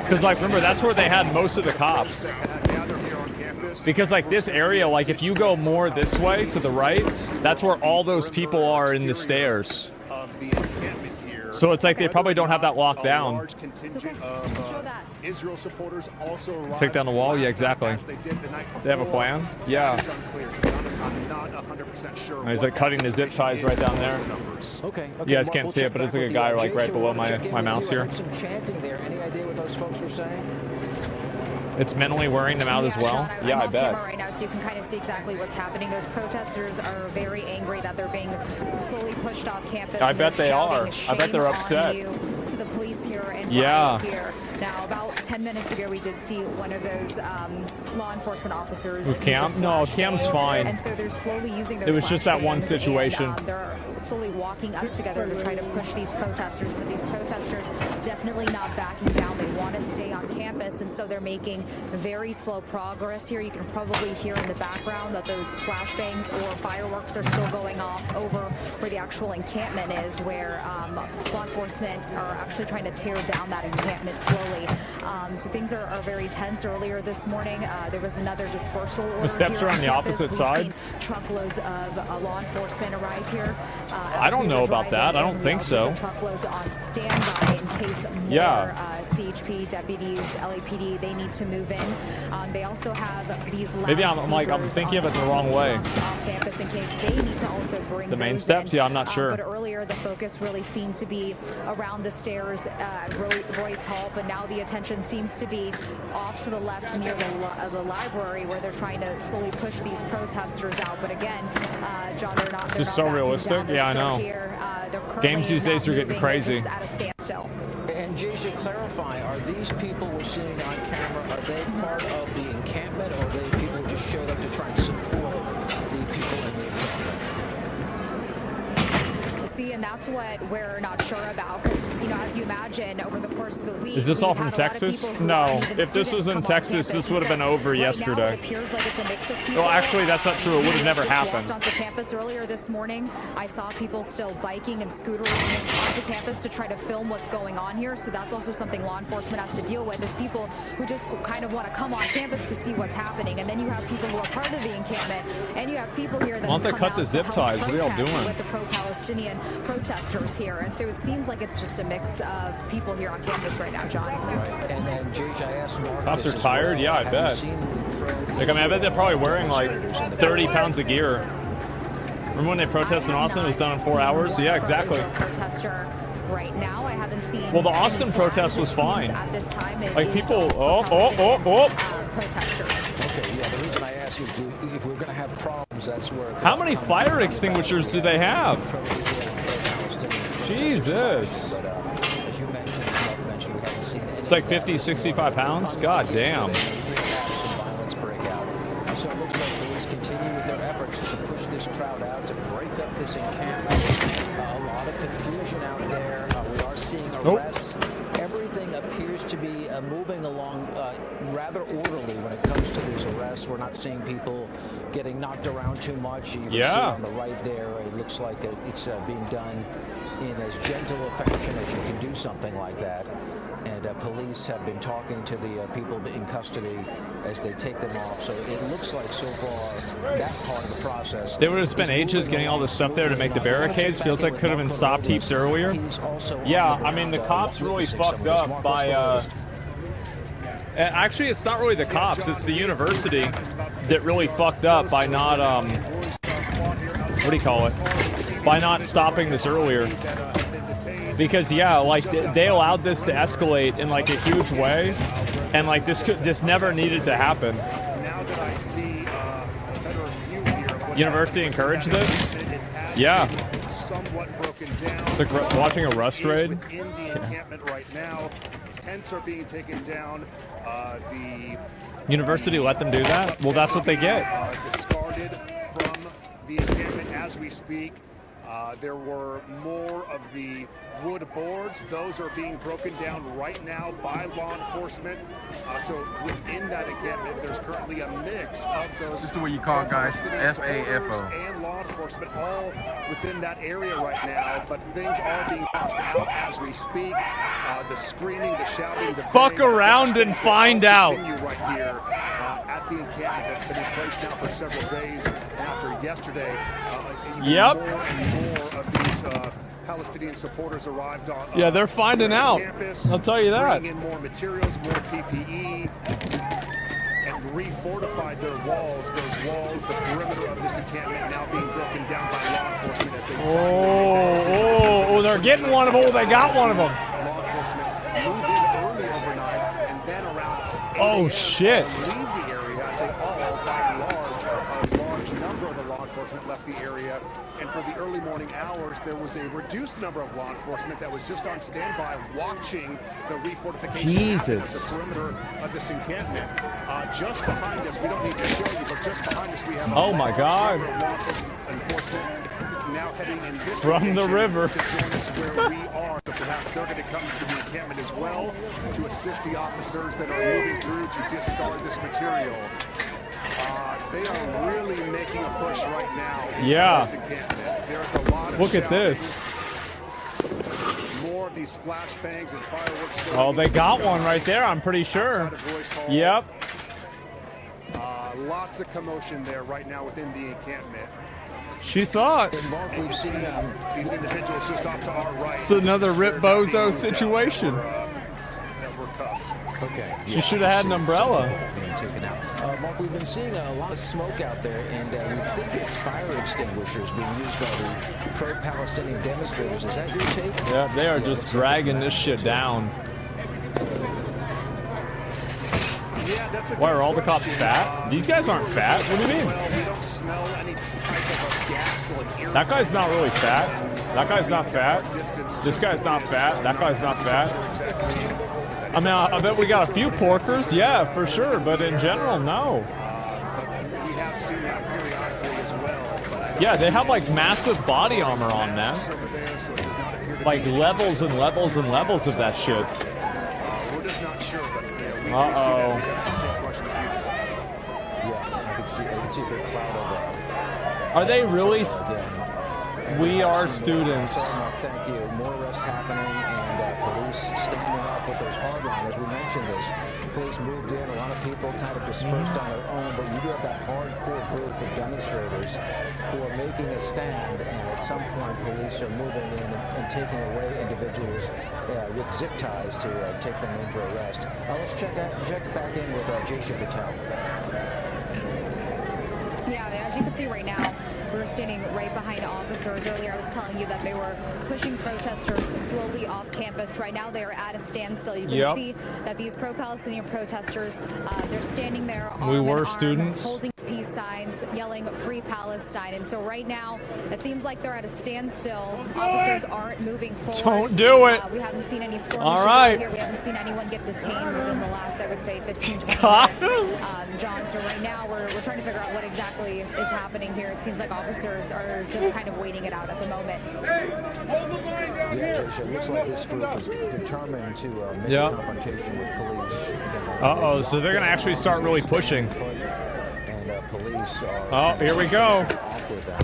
Because, like, remember, that's where they had most of the cops. Now they're here on campus. Because like this area, like if you go more this way to the right, that's where all those people are in the stairs. So it's like they probably don't have that locked down. Israel supporters also Take down the wall? Yeah, exactly. They have a plan? Yeah. He's like cutting the zip ties right down there. Okay. You guys can't see it, but it's like a guy like right below my mouse here. Some chanting there. Any idea what those folks were saying? It's mentally wearing them out as well. John, Yeah, I I'm bet. off camera right now, so you can kind of see exactly what's happening. Those protesters are very angry that they're being slowly pushed off campus. I bet they are. I bet they're upset. To the police here and yeah. Here. Now, about 10 minutes ago, we did see one of those law enforcement officers. With Cam? No, Cam's fine. And so they're slowly using those. It was just that one situation. And, they're slowly walking up together to try to push these protesters, but these protesters definitely not backing down. They want to stay on campus, and so they're making very slow progress here. You can probably hear in the background that those flashbangs or fireworks are still going off over where the actual encampment is, where law enforcement are actually trying to tear down that encampment slowly. So things are very tense. Earlier this morning, there was another dispersal order. The steps are on the opposite side. We've seen truckloads of law enforcement arrive here. I don't know about that. I don't think so. Truckloads on standby in case more CHP deputies, LAPD, they need to move in. They also have these maybe I'm thinking of it the wrong way. Off campus in case they need to also bring the main steps. Yeah, I'm not sure. But earlier the focus really seemed to be around the stairs at Royce Hall, but now the attention seems to be off to the left near the library, where they're trying to slowly push these protesters out. But again, John, they're not. This is so realistic. Yeah, I know. Games these days are getting crazy. At a standstill. And Jay, to clarify, are these people we're seeing on camera, are they part of the encampment, or are they people who just showed up to try and support the people in the encampment? See, and that's what we're not sure about, because, you know, as you imagine, over the course of the week... Is this all from Texas? No. If this was in Texas, this would have been over yesterday. Now it appears like it's a mix of people. Well, actually, that's not true. It would have never happened. Onto campus earlier this morning, I saw people still biking and scootering onto campus to try to film what's going on here. So that's also something law enforcement has to deal with, is people who just kind of want to come on campus to see what's happening. And then you have people who are part of the encampment, and you have people here that why don't they cut the zip ties? What are y'all doing? With the pro-Palestinian protesters here. And so it seems like it's just a mix of people here on campus right now, John. Right. And then, Jay, I asked Mark, cops are tired? Well. Yeah, I bet. Like, I mean, I bet they're probably wearing like 30 pounds of gear. Remember when they protested in Austin? It was done in 4 hours? Yeah, exactly. Protester right now. I haven't seen. Well, the Austin protest was fine. At this time, like people, protesters. Okay, yeah. The reason I ask you, if we're going to have problems, that's where. How many fire extinguishers do they have? Jesus. But, as you mentioned, we haven't seen it's like 50, 65 pounds. God damn. Violence break out. So it looks like police continue with their efforts to push this crowd out, to break up this encampment. A lot of confusion out there. We are seeing arrests. Everything appears to be moving along rather orderly when it comes to these arrests. We're not seeing people getting knocked around too much. You can see on the right there, it looks like it's being done in as gentle a fashion as you can do something like that. And police have been talking to the people in custody as they take them off. So it looks like so far that part of the process. They would have spent ages getting all this stuff there to make the barricades. Feels like could have been stopped heaps earlier. Yeah, I mean, the cops really fucked up by... Actually, it's not really the cops. It's the university that really fucked up by not... what do you call it? By not stopping this earlier. Because yeah, like they allowed this to escalate in like a huge way, and like this never needed to happen. University encouraged this? Yeah. It's like watching a rust raid. Tents are being taken down. The University let them do that? Well, that's what they get. Discarded from the encampment as we speak. There were more of the wood boards. Those are being broken down right now by law enforcement. So within that encampment, there's currently a mix of those. This is what you call, guys, FAFO. And law enforcement all within that area right now. But things are being tossed out as we speak. The screaming, the shouting, the fuck around and find out. Right here, at the encampment that's been in place now for several days after yesterday. Yep. More and more of these Palestinian supporters arrived on yeah, they're finding out. campus. I'll tell you that. Bringing in more materials, more PPE, and re-fortified their walls. Those walls, the perimeter of this encampment now being broken down by law enforcement as they Oh, they're getting one of them. Oh, they got one of them. Law enforcement moved in early overnight and then around 8 Oh, shit. leave the area. I say all by large. A large number of the law enforcement left the area. And for the early morning hours, there was a reduced number of law enforcement that was just on standby watching the refortification happen at the perimeter of this encampment. Just behind us, we don't need to show you, but just behind us we have a Oh my God. large number of law enforcement now heading in this From the direction river. to join us where we are. So perhaps they're going to come to the encampment as well to assist the officers that are moving through to discard this material. They are really making a push right now. Yeah. This encampment. There's a lot of Look at shouting. this. More of these flashbangs and fireworks. Oh, they got one right there, I'm pretty sure. Outside of Royce Hall. Yep. Lots of commotion there right now within the encampment. She thought. And Mark, we've seen these individuals just off to our right. It's another Rip Bozo situation. That were cuffed. Okay. She should have had an umbrella. Being taken out. Mark, we've been seeing a lot of smoke out there, and we think it's fire extinguishers being used by the pro-Palestinian demonstrators. Is that your take? Yeah, they are just dragging this shit down. Yeah, that's a Why are all the good cops question. fat? These guys aren't fat. What do you mean? Well, we don't smell any type of a gas or an That guy's not really fat. That guy's not fat. This guy's not fat. That guy's not fat. I mean, I bet we got a few porkers. Yeah, for sure. But in general, no. We have seen that periodically as well. But Yeah, they have like massive body armor on them. over there, so it does not appear to Like be levels and levels and levels of that shit. we're just not sure, but we do see that. Uh-oh. We have the same question of you. Yeah, I can see a big cloud of Are they really? We are Sorry, students. Mark, thank you. More arrests happening, and police standing up with those hardliners. We mentioned this. Police moved in. A lot of people kind of dispersed on their own, but you do have that hardcore group of demonstrators who are making a stand, and at some point, police are moving in and taking away individuals with zip ties to take them in for arrest. Let's check back in with Jaysha Patel. Yeah, as you can see right now, we're standing right behind officers. Earlier, I was telling you that they were pushing protesters slowly off campus. Right now, they are at a standstill. You can see that these pro-Palestinian protesters, they're standing there arm We in were arm, students. holding peace signs, yelling "Free Palestine." And so right now, it seems like they're at a standstill. Officers aren't moving forward. Don't do it. We haven't seen any skirmishes All right. out here. We haven't seen anyone get detained within the last, I would say, 15 to 20 God. minutes. John, so right now we're trying to figure out what exactly is happening here. It seems like officers are just kind of waiting it out at the moment. Yeah, Jaysha, it looks like this group is determined to make a confrontation with police. Uh-oh, so they're going to actually start really pushing. And police are... Oh, here we go. Off with that.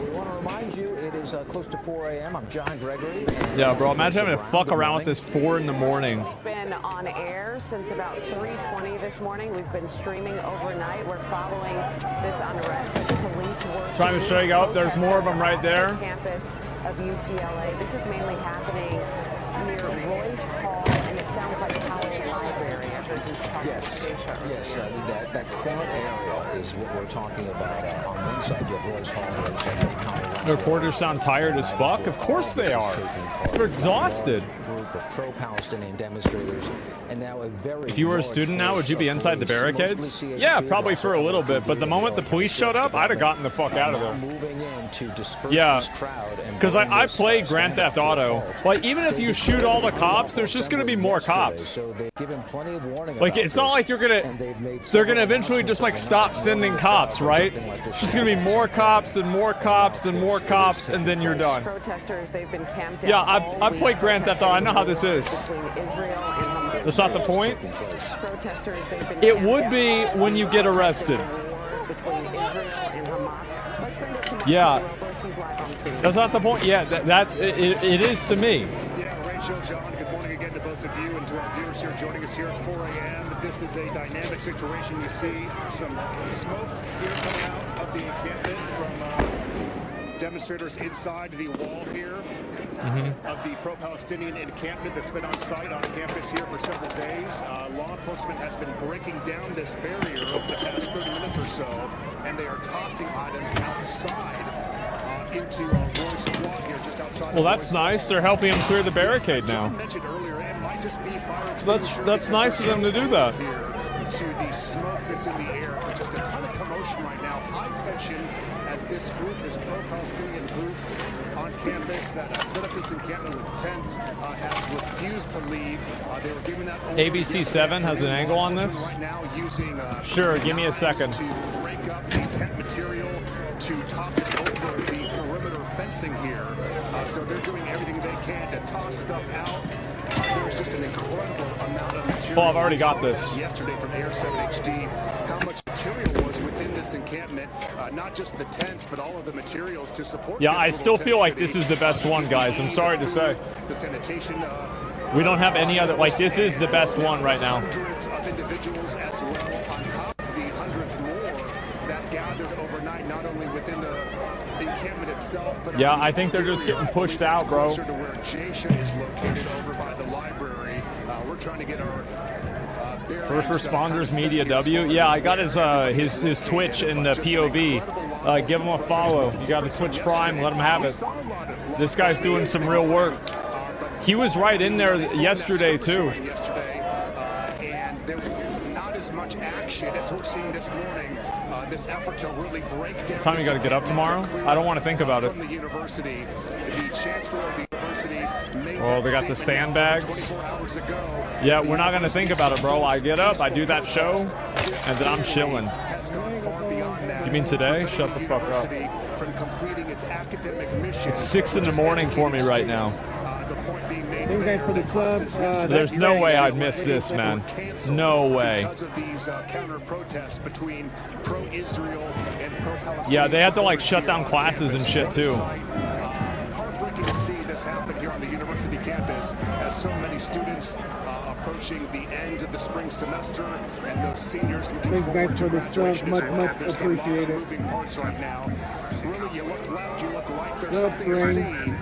We want to remind you, it is close to 4 a.m. I'm John Gregory. Yeah, bro, imagine having to fuck around with this 4 in the morning. We've been on air since about 3:20 this morning. We've been streaming overnight. We're following this unrest as police work. Trying to show you out. There's more of them right there. Campus of UCLA. This is mainly happening near Royce Hall, and it sounds like Howard Library. Yes, that corner area is what we're talking about. On one side, you have Royce Hall, on the other side, you have Howard Library. The reporters sound tired as fuck. Of course they are. They're exhausted. Group of pro-Palestinian demonstrators, and now a very. If you were a student now, would you be inside the barricades? Yeah, probably for a little bit. But the moment the police showed up, I'd have gotten the fuck out of there. Moving in to disperse Yeah, this crowd and because bring I this, played Grand Theft Auto. Like, even if you shoot all the cops, there's just going to be more cops. So they've given plenty of warning. Like, it's not like they're gonna eventually just like stop sending cops, right? It's just gonna be more cops and more cops and more cops, and then you're done. Protesters, they've been camped Yeah, out. I played Grand Theft Auto. I know how this is. Between Israel and Hamas. That's not the point. Protesters, they've been It camped would out. be when you get arrested. Between Israel and Hamas. Let's send it to Mark Yeah. Robles. He's live on scene. That's not the point. Yeah, it is to me. Yeah, Rachel, John, good morning morning again to both of you and to our viewers here joining us here at 4 a.m. This is a dynamic situation. You see some smoke here coming out of the encampment from demonstrators inside the wall here of the pro-Palestinian encampment that's been on site on campus here for several days. Law enforcement has been breaking down this barrier over the past 30 minutes or so, and they are tossing items outside into Royce Hall here just outside. Well, that's nice. They're helping them clear the barricade now. Mentioned earlier, it might just be fire That's nice of them to do that. Here to the smoke that's in the air, but just a ton of commotion right now. High tension as this group, this pro-Palestinian group on campus that set up this encampment with tents, has refused to leave. They were given that ABC7 has an angle on this. Right now using sure, give me a second. To break up the tent material, to toss it over the perimeter fencing here. So they're doing everything they can to toss stuff out. There's just an incredible amount of material. Oh, I've already got this. Yesterday from Air 7 HD, how much material was within this encampment, not just the tents, but all of the materials to support. Yeah, I still feel like this is the best one, guys. I'm sorry to say. The sanitation. We don't have any other. Like, this is the best one right now. Hundreds of individuals as well, on top of the hundreds more that gathered overnight, not only within the encampment itself, but yeah, I think they're just getting pushed out, bro. Closer to where Jasha is located over by the library. We're trying to get our First Responders Media W. Yeah, I got his Twitch and POV. Give him a follow. You got the Twitch Prime. Let him have it. This guy's doing some real work. He was right in there yesterday too. And there was not as much action as we're seeing this morning. This effort to really break down. Time you got to get up tomorrow? I don't want to think about it. From the university, the chancellor of the university. Oh, they got the sandbags. 24 hours ago. Yeah, we're not going to think about it, bro. I get up, I do that show, and then I'm chilling. You mean today? Shut the fuck up. From completing its academic mission. It's 6 in the morning for me right now. Thanks guys for the club. There's no way I'd miss this, man. No way. Because of these counter protests between pro-Israel and pro-Palestinian. Yeah, they had to like shut down classes and shit too. Heartbreaking to see this happen here on the university campus as so many students approaching the end of the spring semester and those seniors looking forward to graduation. Much appreciated. Moving parts right now. Really, you look left, you look right. There's something to see.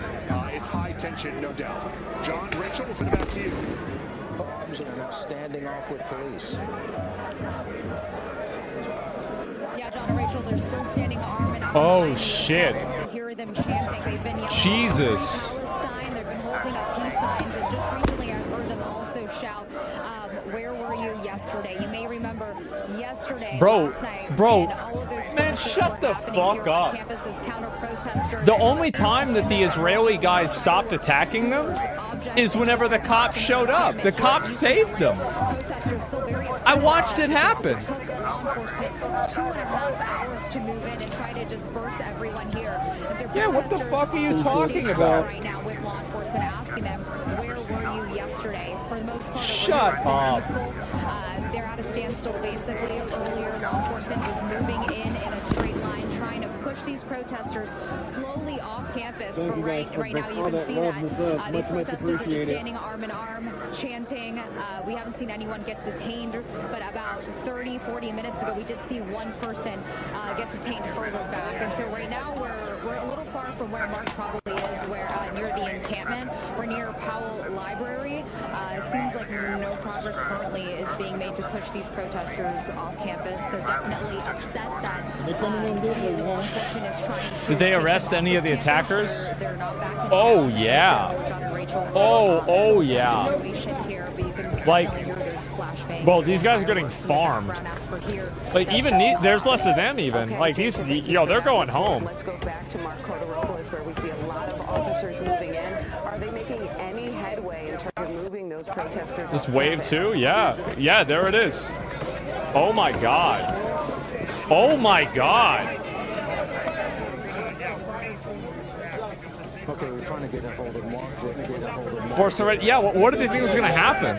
It's high tension, no doubt. John, Rachel, we'll send it back to you. Farms are now standing off with police. Yeah, John and Rachel, they're still standing arm in arm. Oh shit! Hear them chanting. They've been yelling Jesus. Palestine. They've been holding up peace signs, and just recently I heard them also shout, "Where were you yesterday?" You may remember yesterday, last night, bro, all of those man, shut the fuck up. Campus, those counter-protesters. The only time that the Israeli guys stopped attacking them is whenever the cops showed up. The cops saved them. I watched it happen. It took law enforcement 2.5 hours to move in and try to disperse everyone here. Yeah, what the fuck are you talking about? Right now, with law enforcement asking them, "Where were you yesterday?" For the most part, shut up. Peaceful. They're at a standstill. Basically, earlier law enforcement was moving in a straight line, trying to push these protesters slowly off campus. But right now, you can see that these protesters are just standing arm in arm, chanting. We haven't seen anyone get detained, but about 30-40 minutes ago, we did see one person get detained further back. And so right now, we're a little far from where Mark probably is, where near the encampment. We're near Powell Library. It seems like no progress currently is being made to push these protesters off campus. They're definitely upset that the law enforcement is trying to... Did they arrest any of the attackers? They're not back in oh, town. yeah. So John and Rachel, oh, yeah. Here, but you can like, hear those flashbangs. well, these guys are getting farmed. Like, even there's less of them even. Okay, like, these, yo, they're going home. Let's go back to Mark Cotoropolis, where we see a lot of officers moving in. Are they making any headway in terms of moving those protesters? This wave too? Yeah. Yeah, there it is. Oh my God. Oh my God. Okay, we're trying to get a hold of Mark. Force already. Yeah. What did they think was going to happen?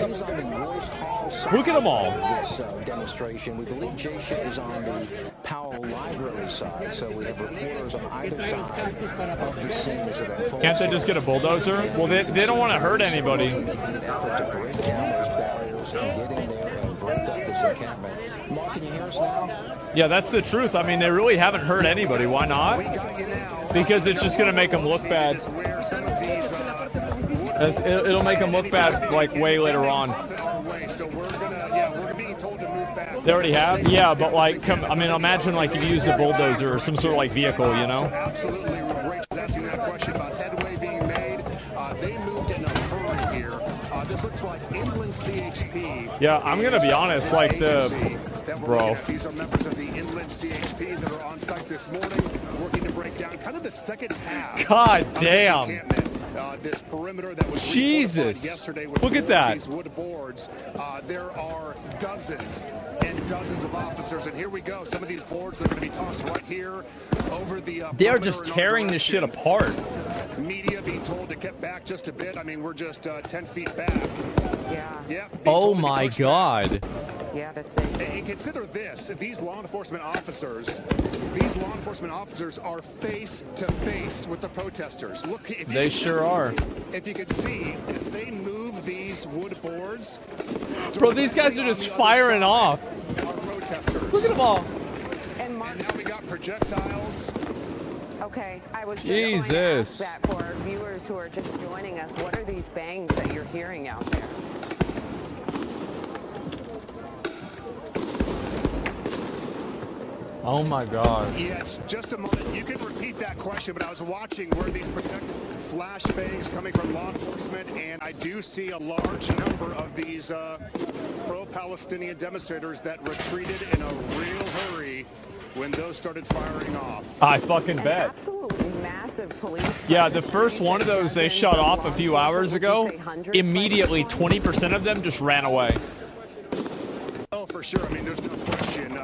Look at them all. This demonstration. We believe Jasha is on the Powell Library side, so we have reporters on either side of the scene as it unfolds. Can't they just get a bulldozer? Well, they don't want to hurt anybody. Making an effort to break down those barriers and get in there and break up this encampment. Mark, can you hear us now? Yeah, that's the truth. I mean, they really haven't hurt anybody. Why not? Because it's just going to make them look bad. It'll make them look bad, like, way later on. They already have? Yeah, but, like, I mean, imagine, like, if you use a bulldozer or some sort of, like, vehicle, you know? Absolutely. Rachel's asking that question about headway being made. They moved in a hurry here. This looks like Inland CHP. Yeah, I'm going to be honest, like, bro. These are members of the Inland CHP that are on site this morning, working to break down kind of the second half. God damn. This perimeter that was Jesus. yesterday with look at that. These wood boards. There are dozens and dozens of officers, and here we go. Some of these boards that are going to be tossed right here over the. They are just tearing this shit apart. Media being told to get back just a bit. I mean, we're just 10 feet back. Yeah. Oh my God. Yeah, to say so. And consider this: these law enforcement officers are face to face with the protesters. Look, they sure are. If you could see, as they move these wood boards, bro, these guys are just firing off. Our protesters. Look at them all. And now we got projectiles. Okay, I was just going to ask that for our viewers who are just joining us. What are these bangs that you're hearing out there? Oh my God. Yes, just a moment. You can repeat that question, but I was watching where these projectile flashbangs coming from law enforcement, and I do see a large number of these pro-Palestinian demonstrators that retreated in a real hurry when those started firing off. I fucking bet. Absolutely massive police. Yeah, the first one of those they shut off a few hours ago. Immediately, 20% of them just ran away. Oh, for sure. I mean, there's no question.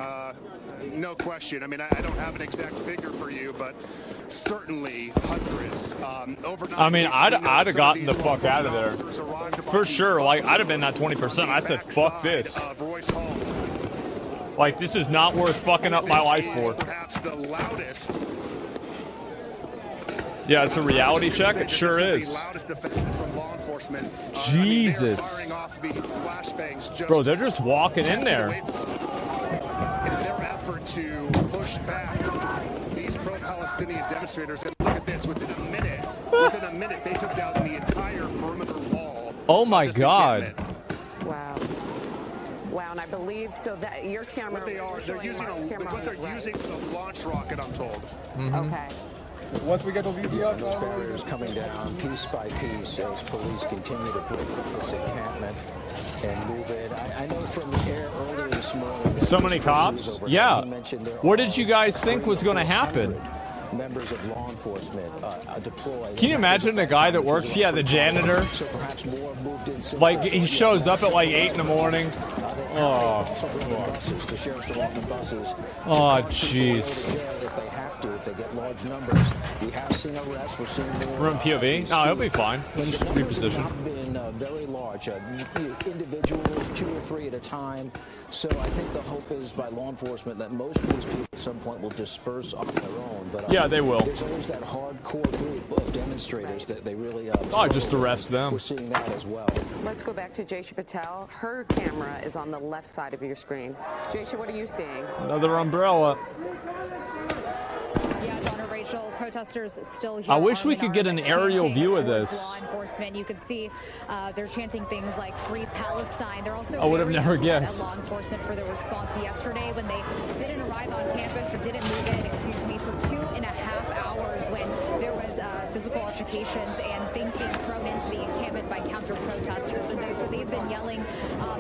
No question. I mean, I don't have an exact figure for you, but certainly hundreds. Overnight, I mean, I'd have gotten the fuck out of there. For sure. Like, I'd have been that 20%. I said, fuck this. Like, this is not worth fucking up my life for. Perhaps the loudest. Yeah, it's a reality check. It sure is. Jesus. Bro, they're just walking in there. In their effort to push back these pro-Palestinian demonstrators, and look at this, within a minute, they took down the entire perimeter wall. Oh my God. Wow. Wow, and I believe so that your camera. They're using a launch rocket, I'm told. Okay. Once we get the VCR, those barriers coming down piece by piece as police continue to break this encampment and move it. I know from the air earlier this morning. So many cops? Yeah. What did you guys think was going to happen? Members of law enforcement deployed. Can you imagine the guy that works? Yeah, the janitor. So perhaps more moved in. Like, he shows up at like 8 in the morning. Oh, oh, jeez. If they get large numbers, we have seen arrests. We're seeing more. Room POV? No, he'll be fine. We'll just reposition. Have been very large. Individuals, 2 or 3 at a time. So I think the hope is by law enforcement that most of these people at some point will disperse on their own. But yeah, they will. There's always that hardcore group of demonstrators that they really. Oh, just arrest them. We're seeing that as well. Let's go back to Jasha Patel. Her camera is on the left side of your screen. Jasha, what are you seeing? Another umbrella. Yeah, John or Rachel, protesters still here. I wish we could get an aerial view of this. Law enforcement, you can see they're chanting things like "Free Palestine." They're also I would have never guessed. At law enforcement for their response yesterday when they didn't arrive on campus or didn't move in, for 2.5 hours when there was physical altercations and things being thrown into the encampment by counter-protesters. And so they've been yelling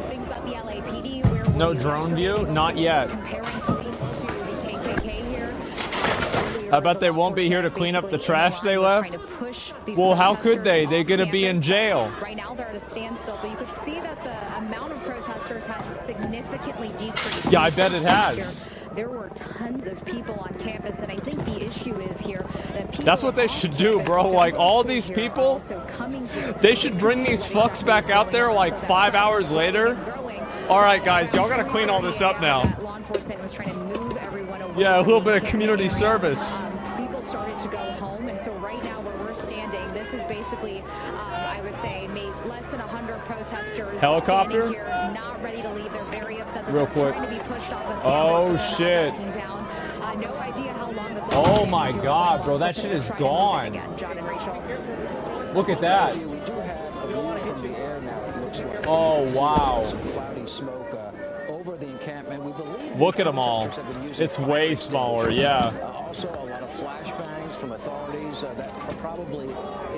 things about the LAPD. No drone view? Not yet. Comparing police to the KKK here. I bet they won't be here to clean up the trash they left. Well, how could they? They're going to be in jail. Right now they're at a standstill, but you could see that the amount of protesters has significantly decreased. Yeah, I bet it has. there were tons of people on campus, and I think the issue is here that people That's what they should do, bro. Like, all these people, they should bring these fucks back out there like 5 hours later. All right, guys, y'all gotta clean all this up now. Law enforcement was trying to move everyone away. Yeah, a little bit of community service. People started to go home, and so right now where we're standing, this is basically, I would say, less than 100 protesters Helicopter? standing here, not ready to leave. They're very upset that Real they're quick. trying to be pushed off of campus. Oh, but they're not shit. backing down. No idea how long that Oh my God, bro, that shit is gone. John and Rachel. Look at that. We do have a view from the air now, it looks like. Oh, wow. Some cloudy smoke over the encampment. We believe Look at them all. protesters have been using It's way smaller, yeah. Also, a lot of flashbangs from authorities that probably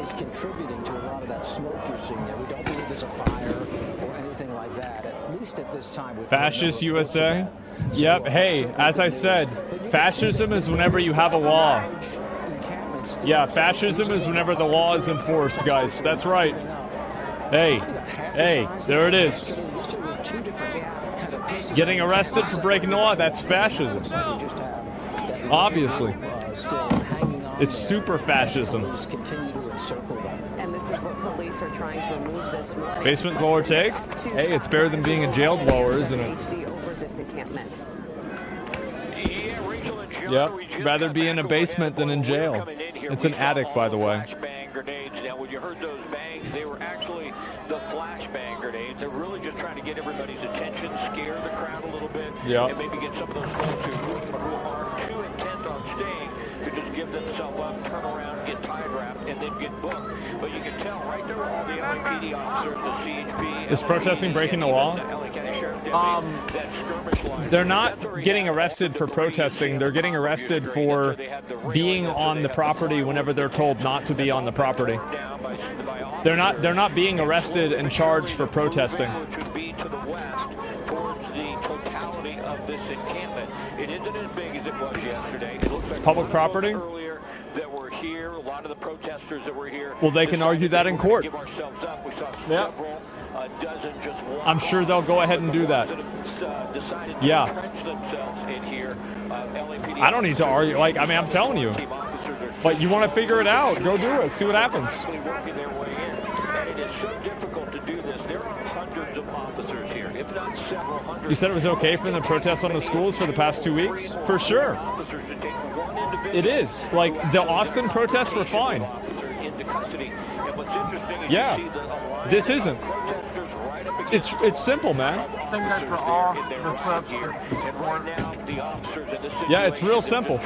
is contributing to a lot of that smoke you're seeing there. We don't believe there's a fire or anything like that, at least at this time. Fascist USA? Yep, hey, as I said, fascism is whenever you have a law. Yeah, fascism is whenever the law is enforced, guys. That's right. Hey, there it is. Getting arrested for breaking the law, that's fascism. Obviously. It's super fascism. And this is what police are trying to remove this morning. Basement dweller take? Hey, it's better than being a jail dweller, isn't it? HD over this encampment. Yep, rather be in a basement than in jail. It's an attic, by the way. Now, when you heard those bangs, they were actually the flashbang grenades. They're really just trying to get everybody's attention, scare the crowd a little bit, and maybe get some of those folks who are too intent on staying to just give themselves up, turn around, get tie wrapped, and then get booked. But you can tell right there were all the LAPD officers, the CHP. Is protesting breaking the law? They're not getting arrested for protesting. They're getting arrested for being on the property whenever they're told not to be on the property. They're not being arrested and charged for protesting. It's public property. Well, they can argue that in court. Yeah. I'm sure they'll go ahead and do that. Yeah. I don't need to argue. Like, I mean, I'm telling you. But you want to figure it out, go do it. See what happens. You said it was okay for them to protest on the schools for the past 2 weeks? For sure. It is. Like, the Austin protests were fine. Yeah. This isn't. It's simple, man. I think that's for all the subs to support. Yeah, it's real simple.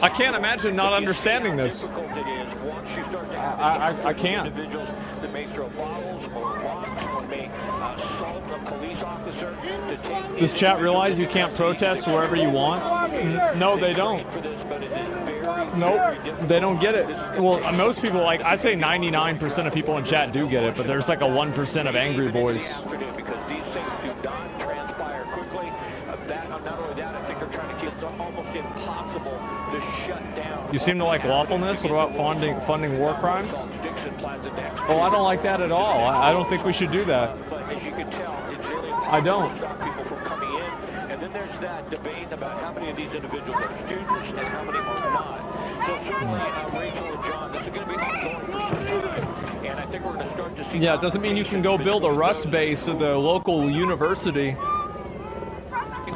I can't imagine not understanding this. I can't. Does chat realize you can't protest wherever you want? No, they don't. Nope, they don't get it. Well, most people, like, I'd say 99% of people in chat do get it, but there's like a 1% of angry boys. You seem to like lawfulness. What about funding war crimes? Oh, I don't like that at all. I don't think we should do that. I don't. And then there's that debate about how many of these individuals are students and how many are not. So certainly, Rachel and John, this is going to be ongoing for some time. And I think we're going to start to see... Yeah, it doesn't mean you can go build a Rust base at the local university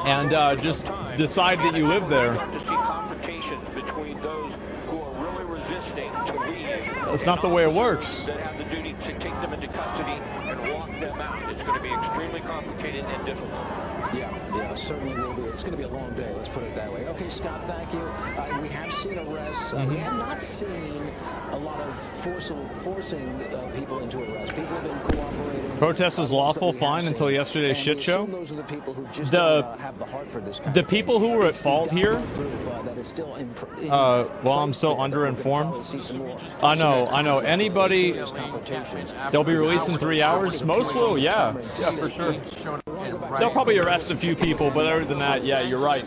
and just decide that you live there. That's not the way it works. That have the duty to take them into custody and walk them out. It's going to be extremely complicated and difficult. Yeah, certainly will be. It's going to be a long day, let's put it that way. Okay, Scott, thank you. We have seen arrests. We have not seen a lot of forcing people into arrest. People have been cooperating. Protest was lawful, fine, until yesterday's shit show. Those are the people who just don't have the heart for this kind of people who were at fault here. Well, I'm so underinformed. I know. Anybody, they'll be released in 3 hours. Most will, yeah, for sure. They'll probably arrest a few people, but other than that, yeah, you're right.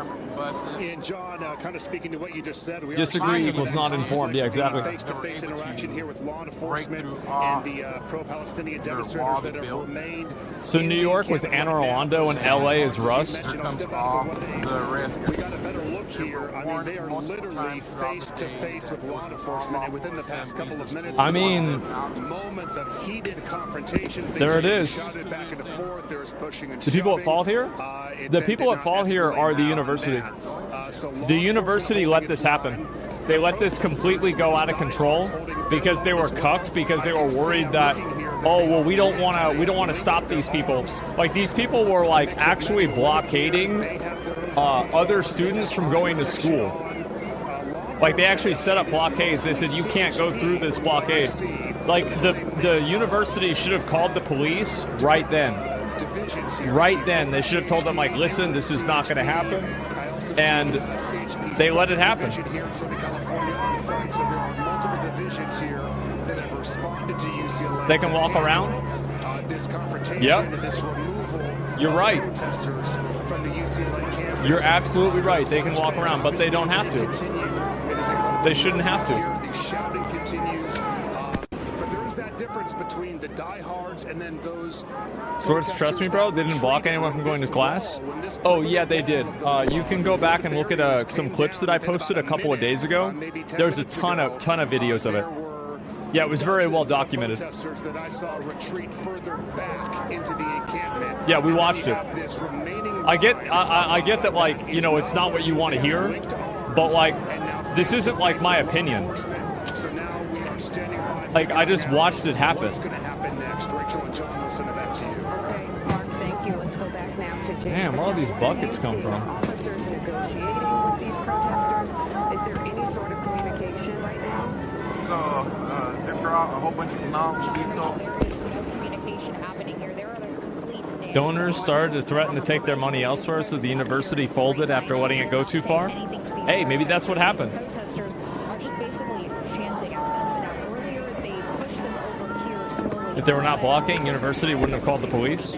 department buses. And John, kind of speaking to what you just said, we Disagree are equals not informed. Yeah, exactly. Face-to-face interaction here with law enforcement and the pro-Palestinian demonstrators that have remained. So New York was Anne Arundel and LA is Rust. Here comes off the risk. We got a better look here. I mean, they are literally face-to-face with law enforcement, and within the past couple of minutes, I mean, moments of heated confrontation. There it is. Shouted back and forth. There's pushing and The people at shoving. fault here? The people at fault here are the university. The university let this happen. They let this completely go out of control because they were cucked, because they were worried that, oh well, we don't want to stop these people. Like, these people were like actually blockading other students from going to school. Like, they actually set up blockades. They said you can't go through this blockade. Like, the university should have called the police right then. Right then, they should have told them, like, listen, this is not going to happen. And they let it happen. They can walk around. Yep. You're right. You're absolutely right. They can walk around, but they don't have to. They shouldn't have to. Between the diehards and then those. Source, trust me, bro. They didn't block anyone from going to class. Oh yeah, they did. You can go back and look at some clips that I posted a couple of days ago. There's a ton of videos of it. Yeah, it was very well documented. Yeah, we watched it. I get that, like, you know, it's not what you want to hear, but like, this isn't like my opinion. Like, I just watched it happen. Damn, where all these buckets come from? Officers negotiating with these protesters. Is there any sort of communication right now? So they brought a whole bunch of non-lethal. There is no communication happening here. There are a complete standstill. Donors started to threaten to take their money elsewhere, so the university folded after letting it go too far. Hey, maybe that's what happened. Protesters are just basically chanting out. Now, earlier they pushed them over here slowly. If they were not blocking, university wouldn't have called the police.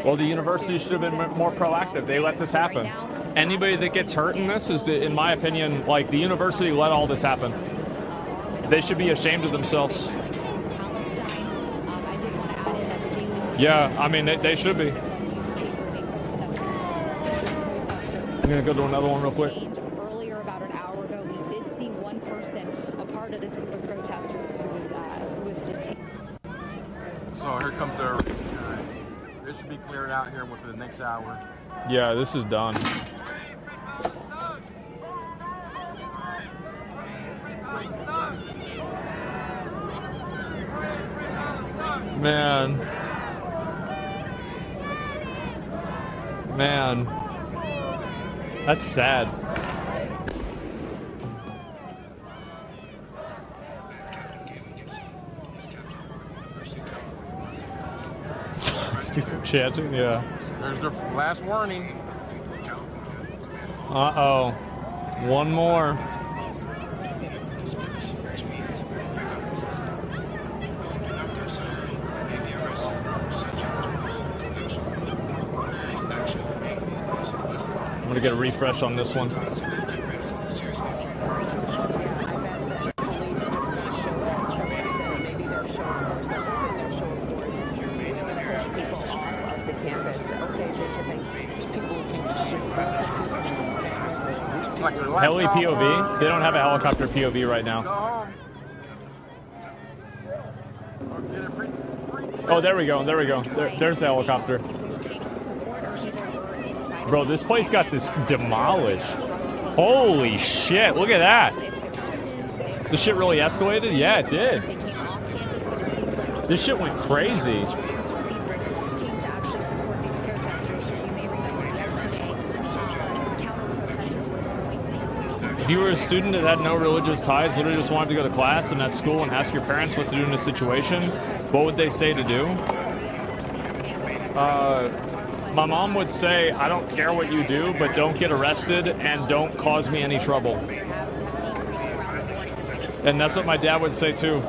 Well, the university should have been more proactive. They let this happen. Anybody that gets hurt in this is, in my opinion, like, the university let all this happen. They should be ashamed of themselves. Yeah, I mean, they should be. I'm gonna go to another one real quick. Earlier, about an hour ago, we did see one person, a part of this group of protesters, who was detained. So here comes their. This should be cleared out here within the next hour. Yeah, this is done. Man. That's sad. People chanting, yeah. There's their last warning. Uh-oh. One more. I'm gonna get a refresh on this one. Heli POV? They don't have a helicopter POV right now. Oh, there we go. There's the helicopter. Bro, this place got this demolished. Holy shit, look at that. This shit really escalated? Yeah, it did. This shit went crazy. If you were a student that had no religious ties, literally just wanted to go to class and at school and ask your parents what to do in this situation, what would they say to do? My mom would say, I don't care what you do, but don't get arrested and don't cause me any trouble. And that's what my dad would say too.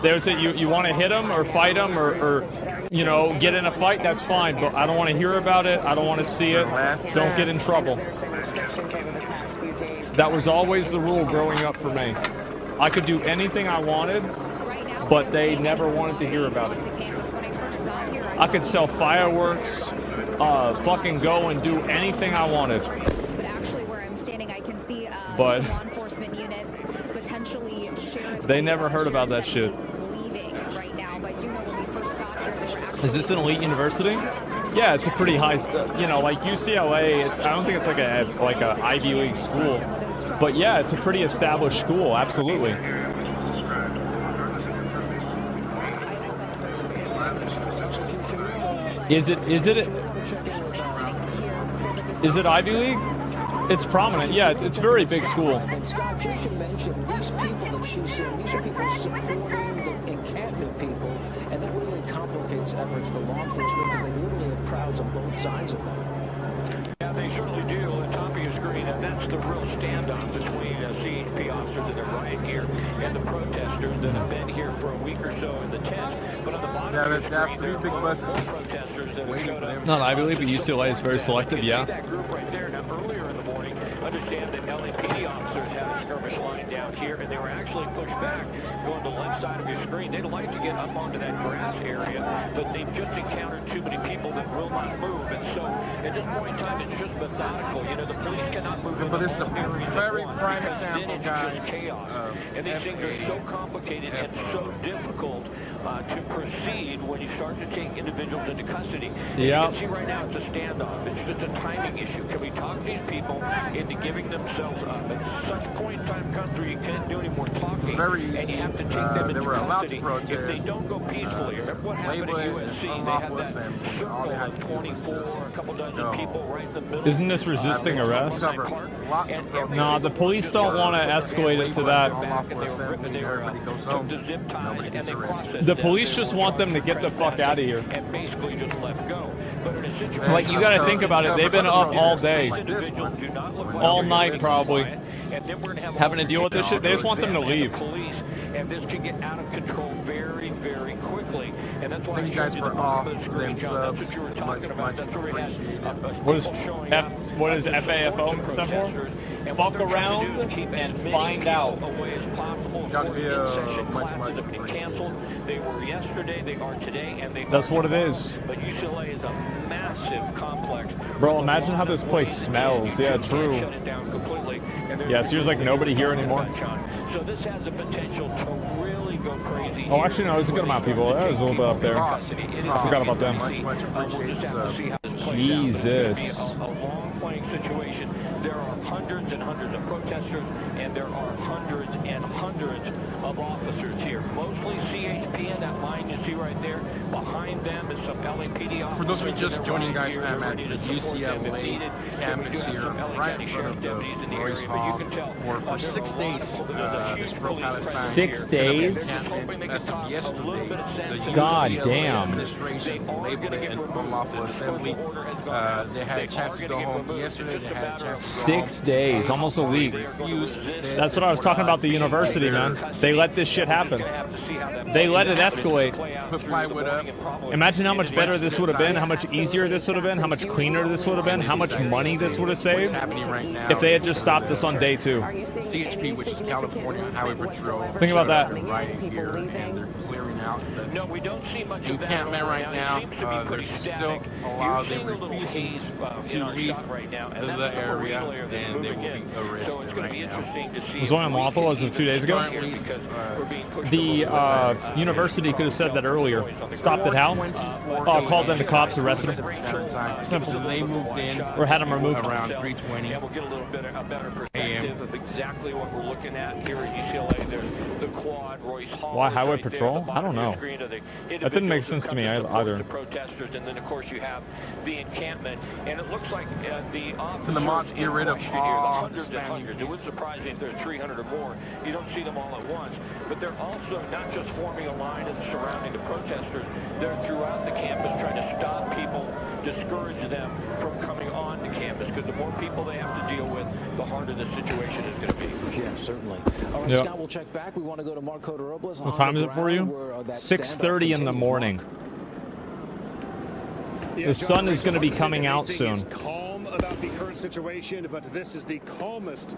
They would say, you want to hit him or fight him or you know, get in a fight, that's fine, but I don't want to hear about it. I don't want to see it. Don't get in trouble. That was always the rule growing up for me. I could do anything I wanted, but they never wanted to hear about it. I could sell fireworks, fucking go and do anything I wanted. But actually, where I'm standing, I can see some law enforcement units, potentially sheriffs. They never heard about that shit. Leaving right now, but I do know when we first got here, they were actually. Is this an elite university? Yeah, it's a pretty high, you know, like UCLA. I don't think it's like a Ivy League school, but yeah, it's a pretty established school. Absolutely. Is it Ivy League? It's prominent. Yeah, it's a very big school. And Scott, Trisha mentioned these people that she's seeing. These are people supporting the encampment people, and that really complicates efforts for law enforcement because they literally have crowds on both sides of them. Yeah, they certainly do. On the top of your screen, and that's the real standoff between CHP officers in their riot gear and the protesters that have been here for a week or so in the tents. But on the bottom of your screen, there are big protesters that have showed up. Not Ivy League, but UCLA is very selective. Yeah. That group right there. Now, earlier in the morning, understand that LAPD officers had a skirmish line down here, and they were actually pushed back going to the left side of your screen. They'd like to get up onto that grass area, but they've just encountered too many people that will not move. And so, at this point in time, it's just methodical. You know, the police cannot move. But this is a very prime example, then it's guys. just chaos. And these things are so complicated and so difficult to proceed when you start to take individuals into custody. Yeah. You can see right now it's a standoff. It's just a timing issue. Can we talk these people into giving themselves up? At some point in time comes where you can't do any more talking, and you have to take them into custody. If they don't go peacefully, remember what happened at USC? They had that circle of 24, a couple dozen people right in the middle. Isn't this resisting arrest? No, the police don't want to escalate it to that. The police just want them to get the fuck out of here. And basically just left go. But in a situation like, you got to think about it. They've been up all day, all night probably, having to deal with this shit. They just want them to leave. And this can get out of control very, very quickly. And that's why Thank you guys for all them subs. That's what you were talking about. That's where we had what is FAFO stand for? Fuck around and find out. Classes have been canceled. They were yesterday, they are today, and they That's what it is. But UCLA is a massive complex. Bro, imagine how this place smells. Yeah, true. Shut it down completely. Yeah, so there's like nobody here anymore. So this has the potential to really go crazy. Oh, actually, no, there's a good amount of people. That was a little bit up there. I forgot about them. Jesus. A long playing situation. There are hundreds and hundreds of protesters, and there are hundreds and hundreds of officers here. Mostly CHP in that line you see right there. Behind them is some LAPD officers. For those of you just joining, guys, I'm at the UCLA campus here, right in front of the Royce Hall, where for 6 days, this pro-Palestine 6 days? As of yesterday, the God UCLA damn. administration labeled it an unlawful assembly. They had a chance to go home yesterday. They had a chance to go home. 6 days, almost a week. That's what I was talking about, the university, man. They let this shit happen. They let it escalate. Put plywood up. Imagine how much better this would have been, how much easier this would have been, how much cleaner this would have been, how much money this would have saved if they had just stopped this on day 2. CHP, which is California Highway Patrol. Think about that. Right here, and they're clearing out the No, we don't see much of that encampment right now. It seems to be pretty There's still static. a lot. You're They seeing a little haze to in our leave shot right now, and that's the the area, relay that's and they moving will in. be arrested So it's going to be right now. interesting to see. Was only unlawful as of 2 days ago? The university could have said that earlier. Stopped it how? Called them to cops, arrested them. Simple. They moved in Or had them removed. around 3:20 And we'll get a little bit a better perspective of exactly what we're looking at here at UCLA. There's the quad, Royce Hall. Why is highway right there. patrol? The I don't bottom of your know. screen are the That didn't make individuals sense who to me come support either. The protesters, and then of course you have the encampment, and it looks like the officers. From the Mott's get rid of here, the all hundreds and hundreds. It wouldn't surprise me if there's 300 or more. You don't see them all at once, but they're also not just forming a line and surrounding the protesters. They're throughout the campus trying to stop people, discourage them from coming on to campus, because the more people they have to deal with, the harder the situation is going to be. Yeah, certainly. All right, Yep. Scott, we'll check back. We want to go to Mark Codorobles. What time is it for you? 6:30 in the morning. The sun is going to be coming out soon. Calm about the current situation, but this is the calmest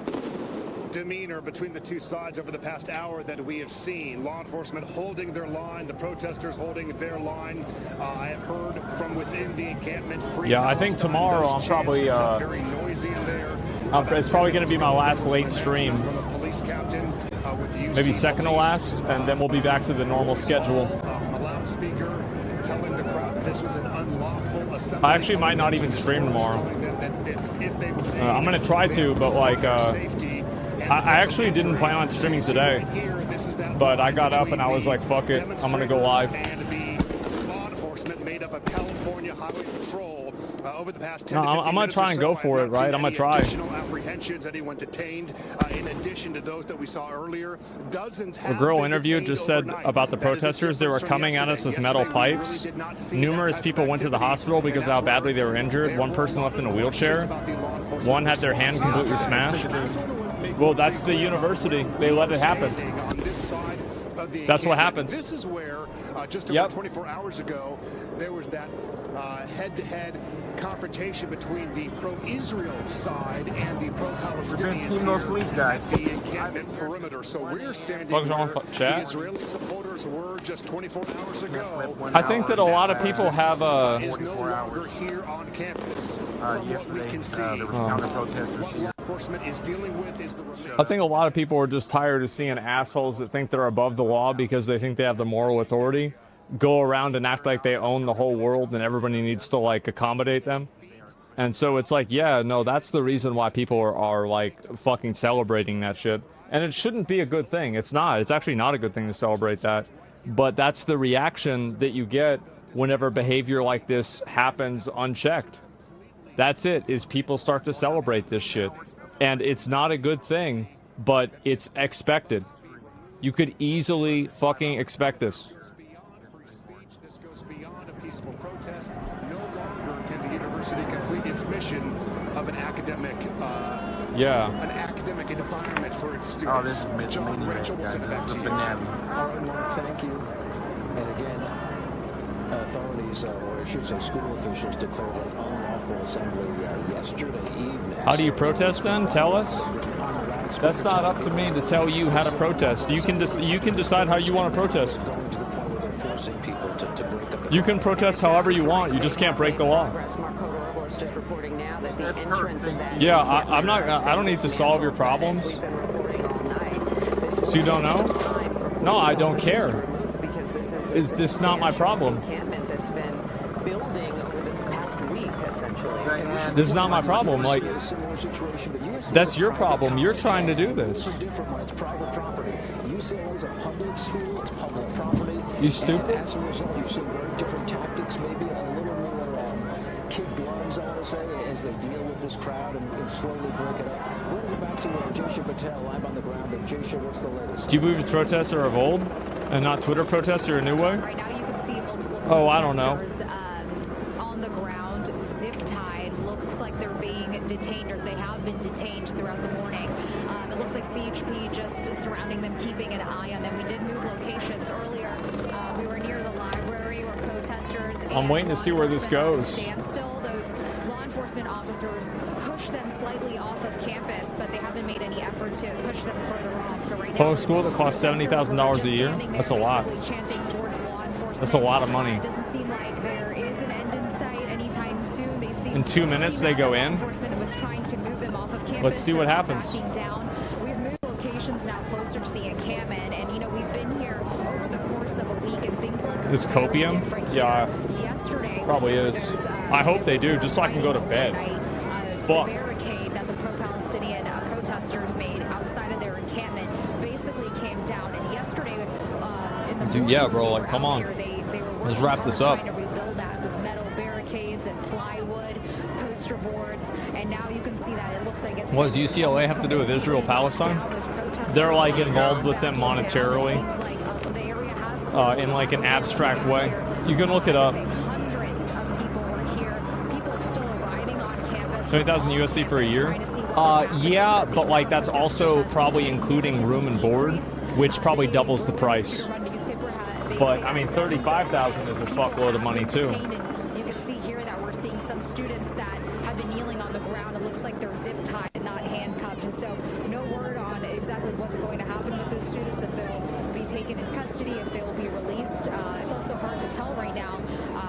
demeanor between the two sides over the past hour that we have seen. Law enforcement holding their line, the protesters holding their line. I have heard from within the encampment. Yeah, I think tomorrow I'm probably very noisy in there. it's probably going to be my last late stream. From a police captain with the Maybe second to last, and then we'll be back to the normal schedule. a loudspeaker telling the crowd that this was an unlawful assembly. I actually might not even stream tomorrow. I'm going to try to, but like, I actually didn't plan on streaming today, but I got up and I was like, fuck it, I'm going to go live. Law enforcement made up of California Highway Patrol over the past 10 No, to 15 I'm going to try and go for it, right? I'm going to try. Additional apprehensions, anyone detained, in addition to those that we saw earlier. Dozens have A girl been interviewed detained just said overnight. about the That is protesters. They were from coming at us with yesterday. metal Yesterday, we pipes. did not see Numerous that type people of went to the activity, hospital because of how badly they were injured. One person left in a wheelchair. One had their hand completely smashed. Well, that's the university. They let it happen. That's what happens. This is where just over 24 hours ago, there was that head-to-head confrontation between the pro-Israel side and the pro-Palestinian at the encampment perimeter. So we're standing where the Israeli supporters were just 24 hours ago. I think that a lot of people have is no longer here on campus. Yesterday, there was counter-protesters here. Enforcement is dealing with is the I think a lot of people are just tired of seeing assholes that think they're above the law because they think they have the moral authority go around and act like they own the whole world and everybody needs to like accommodate them. And so it's like, yeah, no, that's the reason why people are like fucking celebrating that shit. And it shouldn't be a good thing. It's not. It's actually not a good thing to celebrate that. But that's the reaction that you get whenever behavior like this happens unchecked. That's it, is people start to celebrate this shit. And it's not a good thing, but it's expected. You could easily fucking expect this. This goes beyond a peaceful protest. No longer can the university complete its mission of an academic environment for its students. Oh, this is John Rachel, guys. This is the finale. All right, Mark, thank you. And again, authorities, or I should say school officials, declared an unlawful assembly yesterday evening. How do you protest then? Tell us. That's not up to me to tell you how to protest. You can decide how you want to protest. You can protest however you want. You just can't break the law. Yeah, I don't need to solve your problems. So you don't know? No, I don't care. It's just not my problem. This is not my problem. Like, that's your problem. You're trying to do this. It's private property. UCLA is a public school. It's public property. You stupid. And as a result, you've seen very different tactics, maybe a little more kid gloves, I want to say, as they deal with this crowd and slowly break it up. We're going to go back to Jaysha Patel live on the ground. And Jaysha, what's the latest? Do you believe protests are of old and not Twitter protests are a new way? Right now you can see multiple I don't know. on the ground, zip-tied. Looks like they're being detained, or they have been detained throughout the morning. It looks like CHP just surrounding them, keeping an eye on them. We did move locations earlier. We were near the library where protesters. I'm waiting to see where this goes. Standstill. Those law enforcement officers push them slightly off of campus, but they haven't made any effort to push them further off. So right now, Public school that costs $70,000 a year. That's a lot. That's a lot of money. It doesn't seem like there is an end in sight anytime soon. They seem In 2 minutes they go in. Enforcement was trying to move them off of campus. Let's see what happens. Backing down. We've moved locations now closer to the encampment, and we've been here over the course of a week, and things look Is copium? Yeah. Yesterday probably is. I hope they do, just so I can go to bed. Fuck. The barricade that the pro-Palestinian protesters made outside of their encampment basically came down, and yesterday in the morning, yeah, bro, like, come on. They were Let's wrap this up. trying to rebuild that with metal barricades and plywood, poster boards, and now you can see that it looks like it's. What does UCLA have to do with Israel Palestine? They're like involved with them monetarily, in like an abstract way. You can look it up. Hundreds of people were here. People still arriving on campus. 20,000 USD for a year? Yeah, but like that's also probably including room and board, which probably doubles the price. But I mean, 35,000 is a fuckload of money too. You can see here that tell right now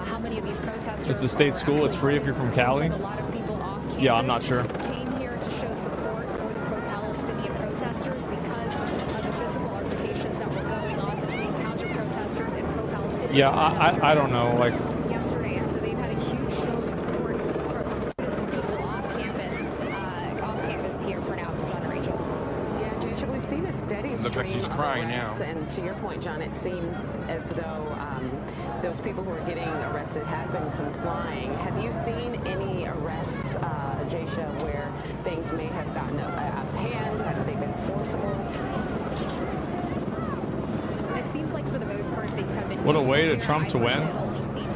how many of these protesters. It's a state school. It's free if you're from Cali. Like a lot of people off campus, yeah, I'm not sure. Came here to show support for the pro-Palestinian protesters because of the physical altercations that were going on between counter-protesters and pro-Palestinian. Yeah, I don't know. Like yesterday, and so they've had a huge show of support from students and people off campus here for now. John and Rachel. Yeah, Jason, we've seen a steady stream of arrests, and to your point, John, it seems as though those people who are getting arrested have been complying. Have you seen any arrests, Jasha, where things may have gotten out of hand? Have they been forcible? It seems like for the most part things have been. What a way to Trump to win.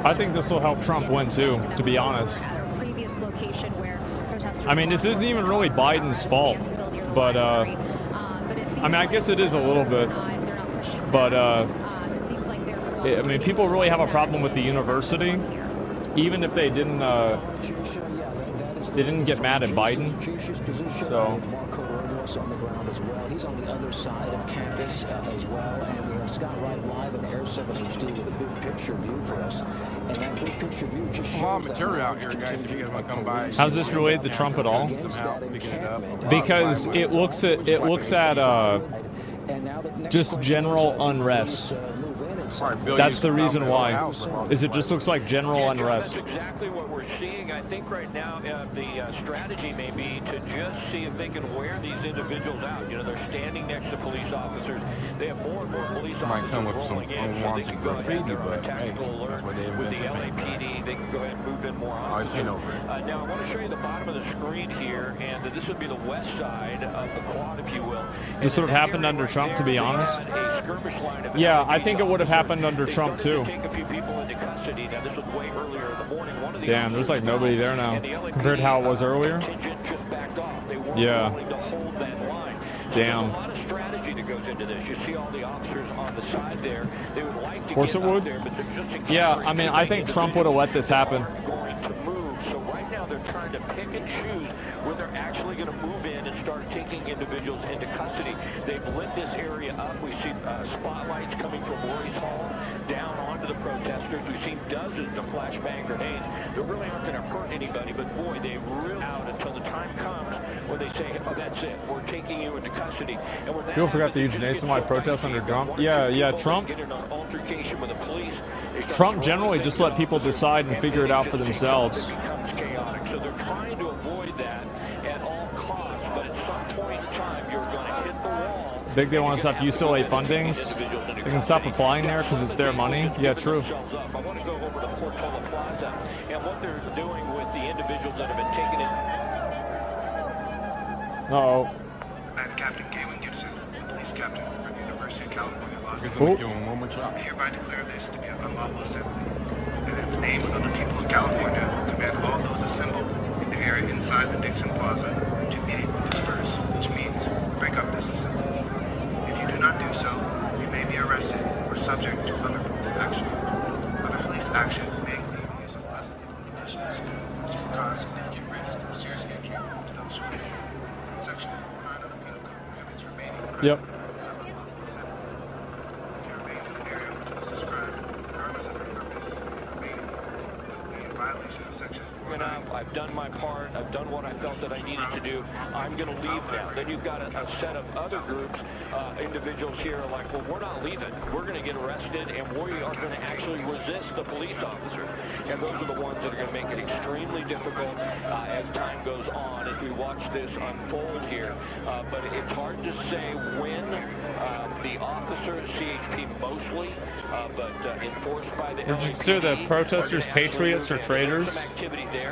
I think this will help Trump win too, to be honest. At a previous location where protesters. I mean, this isn't even really Biden's fault, but I mean, I guess it is a little bit. But I mean, people really have a problem with the university, even if they didn't get mad at Biden. So. On the ground as well. He's on the other side of campus as well, and we have Scott Wright live in Air 7 HD with a big picture view for us. And that big picture view just shows a lot of material out here, guys. If you guys want to come by, how's this related to Trump at all? Because it looks at just general unrest. That's the reason why. Is it just looks like general unrest? That's exactly what we're seeing. I think right now the strategy may be to just see if they can wear these individuals out. You know, they're standing next to police officers. They have more and more police officers rolling in, so they can go ahead. They're on a tactical alert with the LAPD. They can go ahead and move in more officers. Now I want to show you the bottom of the screen here, and this would be the west side of the quad, if you will. This would have happened under Trump, to be honest. Yeah, I think it would have happened under Trump too. Damn, there's like nobody there now compared to how it was earlier. Yeah. Damn. Of course it would. Yeah, I mean, I think Trump would have let this happen. So right now they're trying to pick and choose where they're actually going to move in and start taking individuals into custody. They've lit this area up. We see spotlights coming from Royce Hall down onto the protesters. We've seen dozens of flashbang grenades. They really aren't going to hurt anybody, but boy, they really out until the time comes when they say, oh, that's it, we're taking you into custody. And when that people forgot the huge nationwide protest under Trump. Yeah, Trump generally just let people decide and figure it out for themselves. So they're trying to avoid that at all costs, but at some point in time, you're going to hit the wall. Big they want to stop UCLA fundings. They can stop applying there because it's their money. Yeah, true. I want to go over to Portola Plaza and what they're doing with the individuals that have been taken in. Uh-oh. I'm Captain Galen Gibson, police captain from the University of California Law School. I hereby declare this to be an unlawful assembly, and in the name of the people of California, command all those assembled in the area inside the Dixon Plaza to immediately disperse, which means break up this assembly. If you do not do so, you may be arrested or subject to other police action. Other police action may include the use of less lethal conditions, which can cause significant risk or serious injury to those who are Section 9 of the Penal Code prohibits remaining. Yep. I've done my part. I've done what I felt that I needed to do. I'm going to leave now. Then you've got a set of other groups, individuals here are like, well, we're not leaving. We're going to get arrested, and we are going to actually resist the police officers. And those are the ones that are going to make it extremely difficult as time goes on, as we watch this unfold here. But it's hard to say when the officers, CHP mostly, but enforced by the Would you consider the protesters patriots or traitors?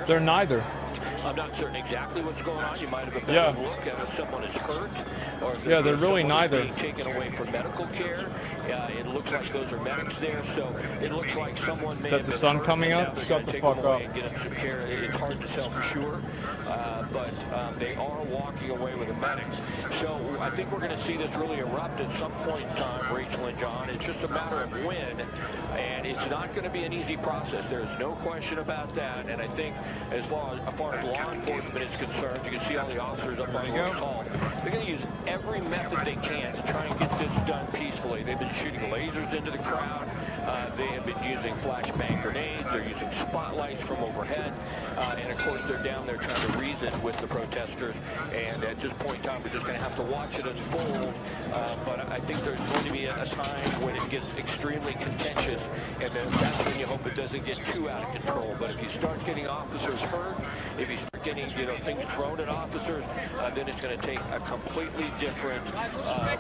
They're neither. I'm not certain exactly what's going on. You might have a better look at if someone is hurt, or if they're really neither. Being taken away for medical care. It looks like those are medics there, so it looks like someone may have been. Is that the sun coming up? Shut the fuck up. And get them some care. It's hard to tell for sure, but they are walking away with the medics. So I think we're going to see this really erupt at some point in time, Rachel and John. It's just a matter of when, and it's not going to be an easy process. There's no question about that. And I think as far as law enforcement is concerned, you can see all the officers up on Royce Hall. They're going to use every method they can to try and get this done peacefully. literally, they've been shooting lasers into the crowd. They have been using flashbang grenades. They're using spotlights from overhead. And, of course, they're down there trying to reason with the protesters. And at this point in time, we're just going to have to watch it unfold. But I think there's going to be a time when it gets extremely contentious. And then that's when you hope it doesn't get too out of control. But if you start getting officers hurt, if you start getting, things thrown at officers, then it's going to take a completely different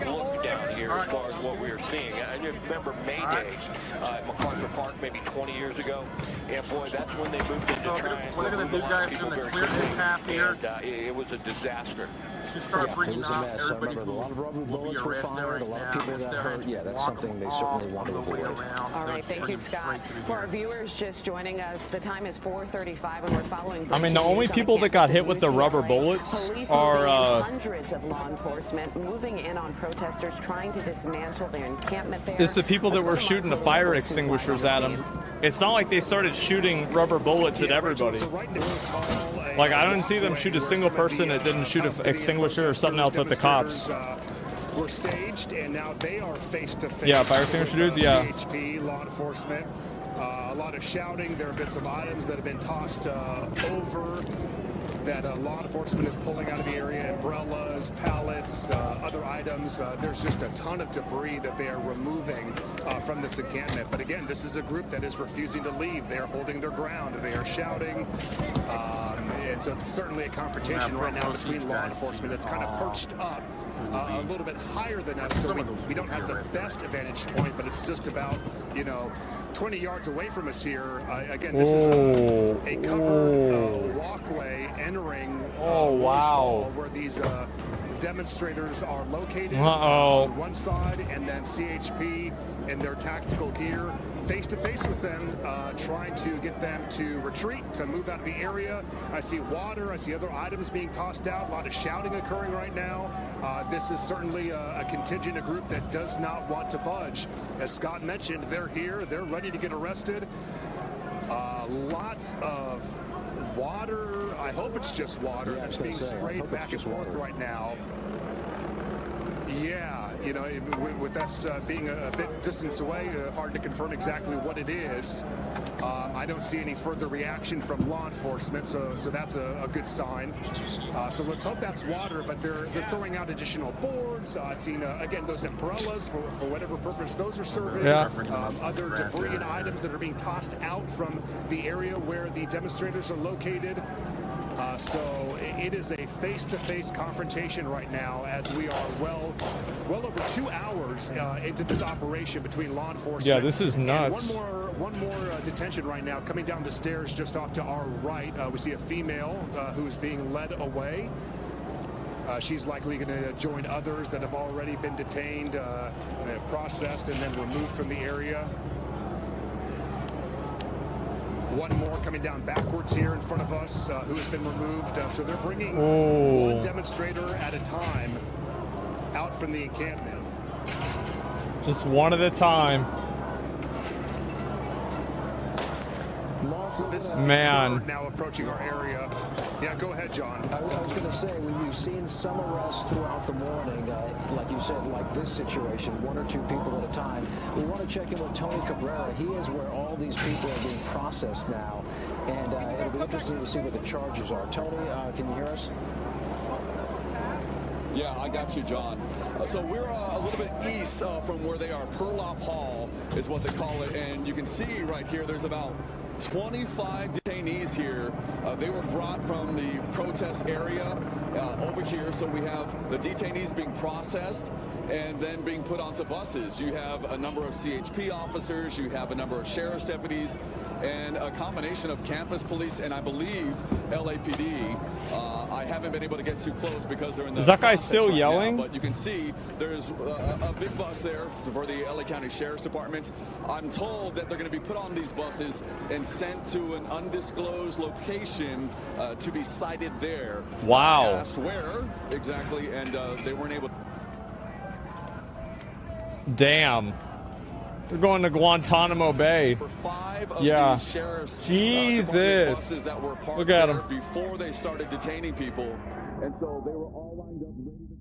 look down here as far as what we are seeing. I remember May Day at MacArthur Park maybe 20 years ago, and boy, that's when they moved into trying what they're going to do, guys, from the clear path here. And, it was a disaster. To start bringing it was a out mess. I everybody remember a lot of rubber bullets were fired, a lot of people got hurt. Yeah, that's something they certainly want to avoid. All right, thank you, Scott. For our viewers just joining us, the time is 4:35, and we're following. I mean, the only people that got hit with the rubber bullets are hundreds of law enforcement moving in on protesters trying to dismantle their encampment there. It's the people that were shooting the fire extinguishers at them. It's not like they started shooting rubber bullets at everybody. Like, I didn't see them shoot a single person that didn't shoot an extinguisher or something else at the cops. Were staged, and now they are face to face. Yeah, fire extinguisher dudes, yeah. CHP, law enforcement. A lot of shouting. There have been some items that have been tossed over that law enforcement is pulling out of the area. Umbrellas, pallets, other items. There's just a ton of debris that they are removing from this encampment. But again, this is a group that is refusing to leave. They are holding their ground. They are shouting. And so it's certainly a confrontation right now between law enforcement. It's kind of perched up a little bit higher than us, so we don't have the best vantage point, but it's just about, 20 yards away from us here. Again, this is a covered walkway entering wow, where these demonstrators are located on one side, and then CHP in their tactical gear face to face with them, trying to get them to retreat, to move out of the area. I see water, I see other items being tossed out, a lot of shouting occurring right now. This is certainly a contingent, a group that does not want to budge. As Scott mentioned, they're here, they're ready to get arrested. Lots of water, I hope it's just water, that's being sprayed back and forth right now. Yeah, with us being a bit distance away, hard to confirm exactly what it is. I don't see any further reaction from law enforcement, so that's a good sign. So let's hope that's water, but they're throwing out additional boards. I've seen, again, those umbrellas for whatever purpose those are serving. Yeah. Other debris and items that are being tossed out from the area where the demonstrators are located. So it is a face-to-face confrontation right now, as we are well over 2 hours into this operation between law enforcement. Yeah, this is nuts. And one more detention right now coming down the stairs just off to our right. We see a female who is being led away. She's likely going to join others that have already been detained, processed, and then removed from the area. One more coming down backwards here in front of us, who has been removed. So they're bringing one demonstrator at a time out from the encampment. Just one at a time. So this is Man. now approaching our area. Yeah, go ahead, John. I was going to say, we've seen some arrests throughout the morning, like you said, like this situation, 1 or 2 people at a time. We want to check in with Tony Cabrera. He is where all these people are being processed now, and it'll be interesting to see what the charges are. Tony, can you hear us? Yeah, I got you, John. So we're a little bit east from where they are. Perloff Hall is what they call it, and you can see right here there's about 25 detainees here. They were brought from the protest area over here, so we have the detainees being processed and then being put onto buses. You have a number of CHP officers, you have a number of sheriff's deputies, and a combination of campus police and I believe LAPD. I haven't been able to get too close because they're in the Is that guy still right yelling? now, but you can see there's a big bus there for the LA County Sheriff's Department. I'm told that they're going to be put on these buses and sent to an undisclosed location to be cited there. Wow. I asked where exactly, and they weren't able to. Damn. They're going to Guantanamo Bay. Yeah. Jesus. Buses that were parked Look at there them. before they started detaining people, and so they were all lined up ready to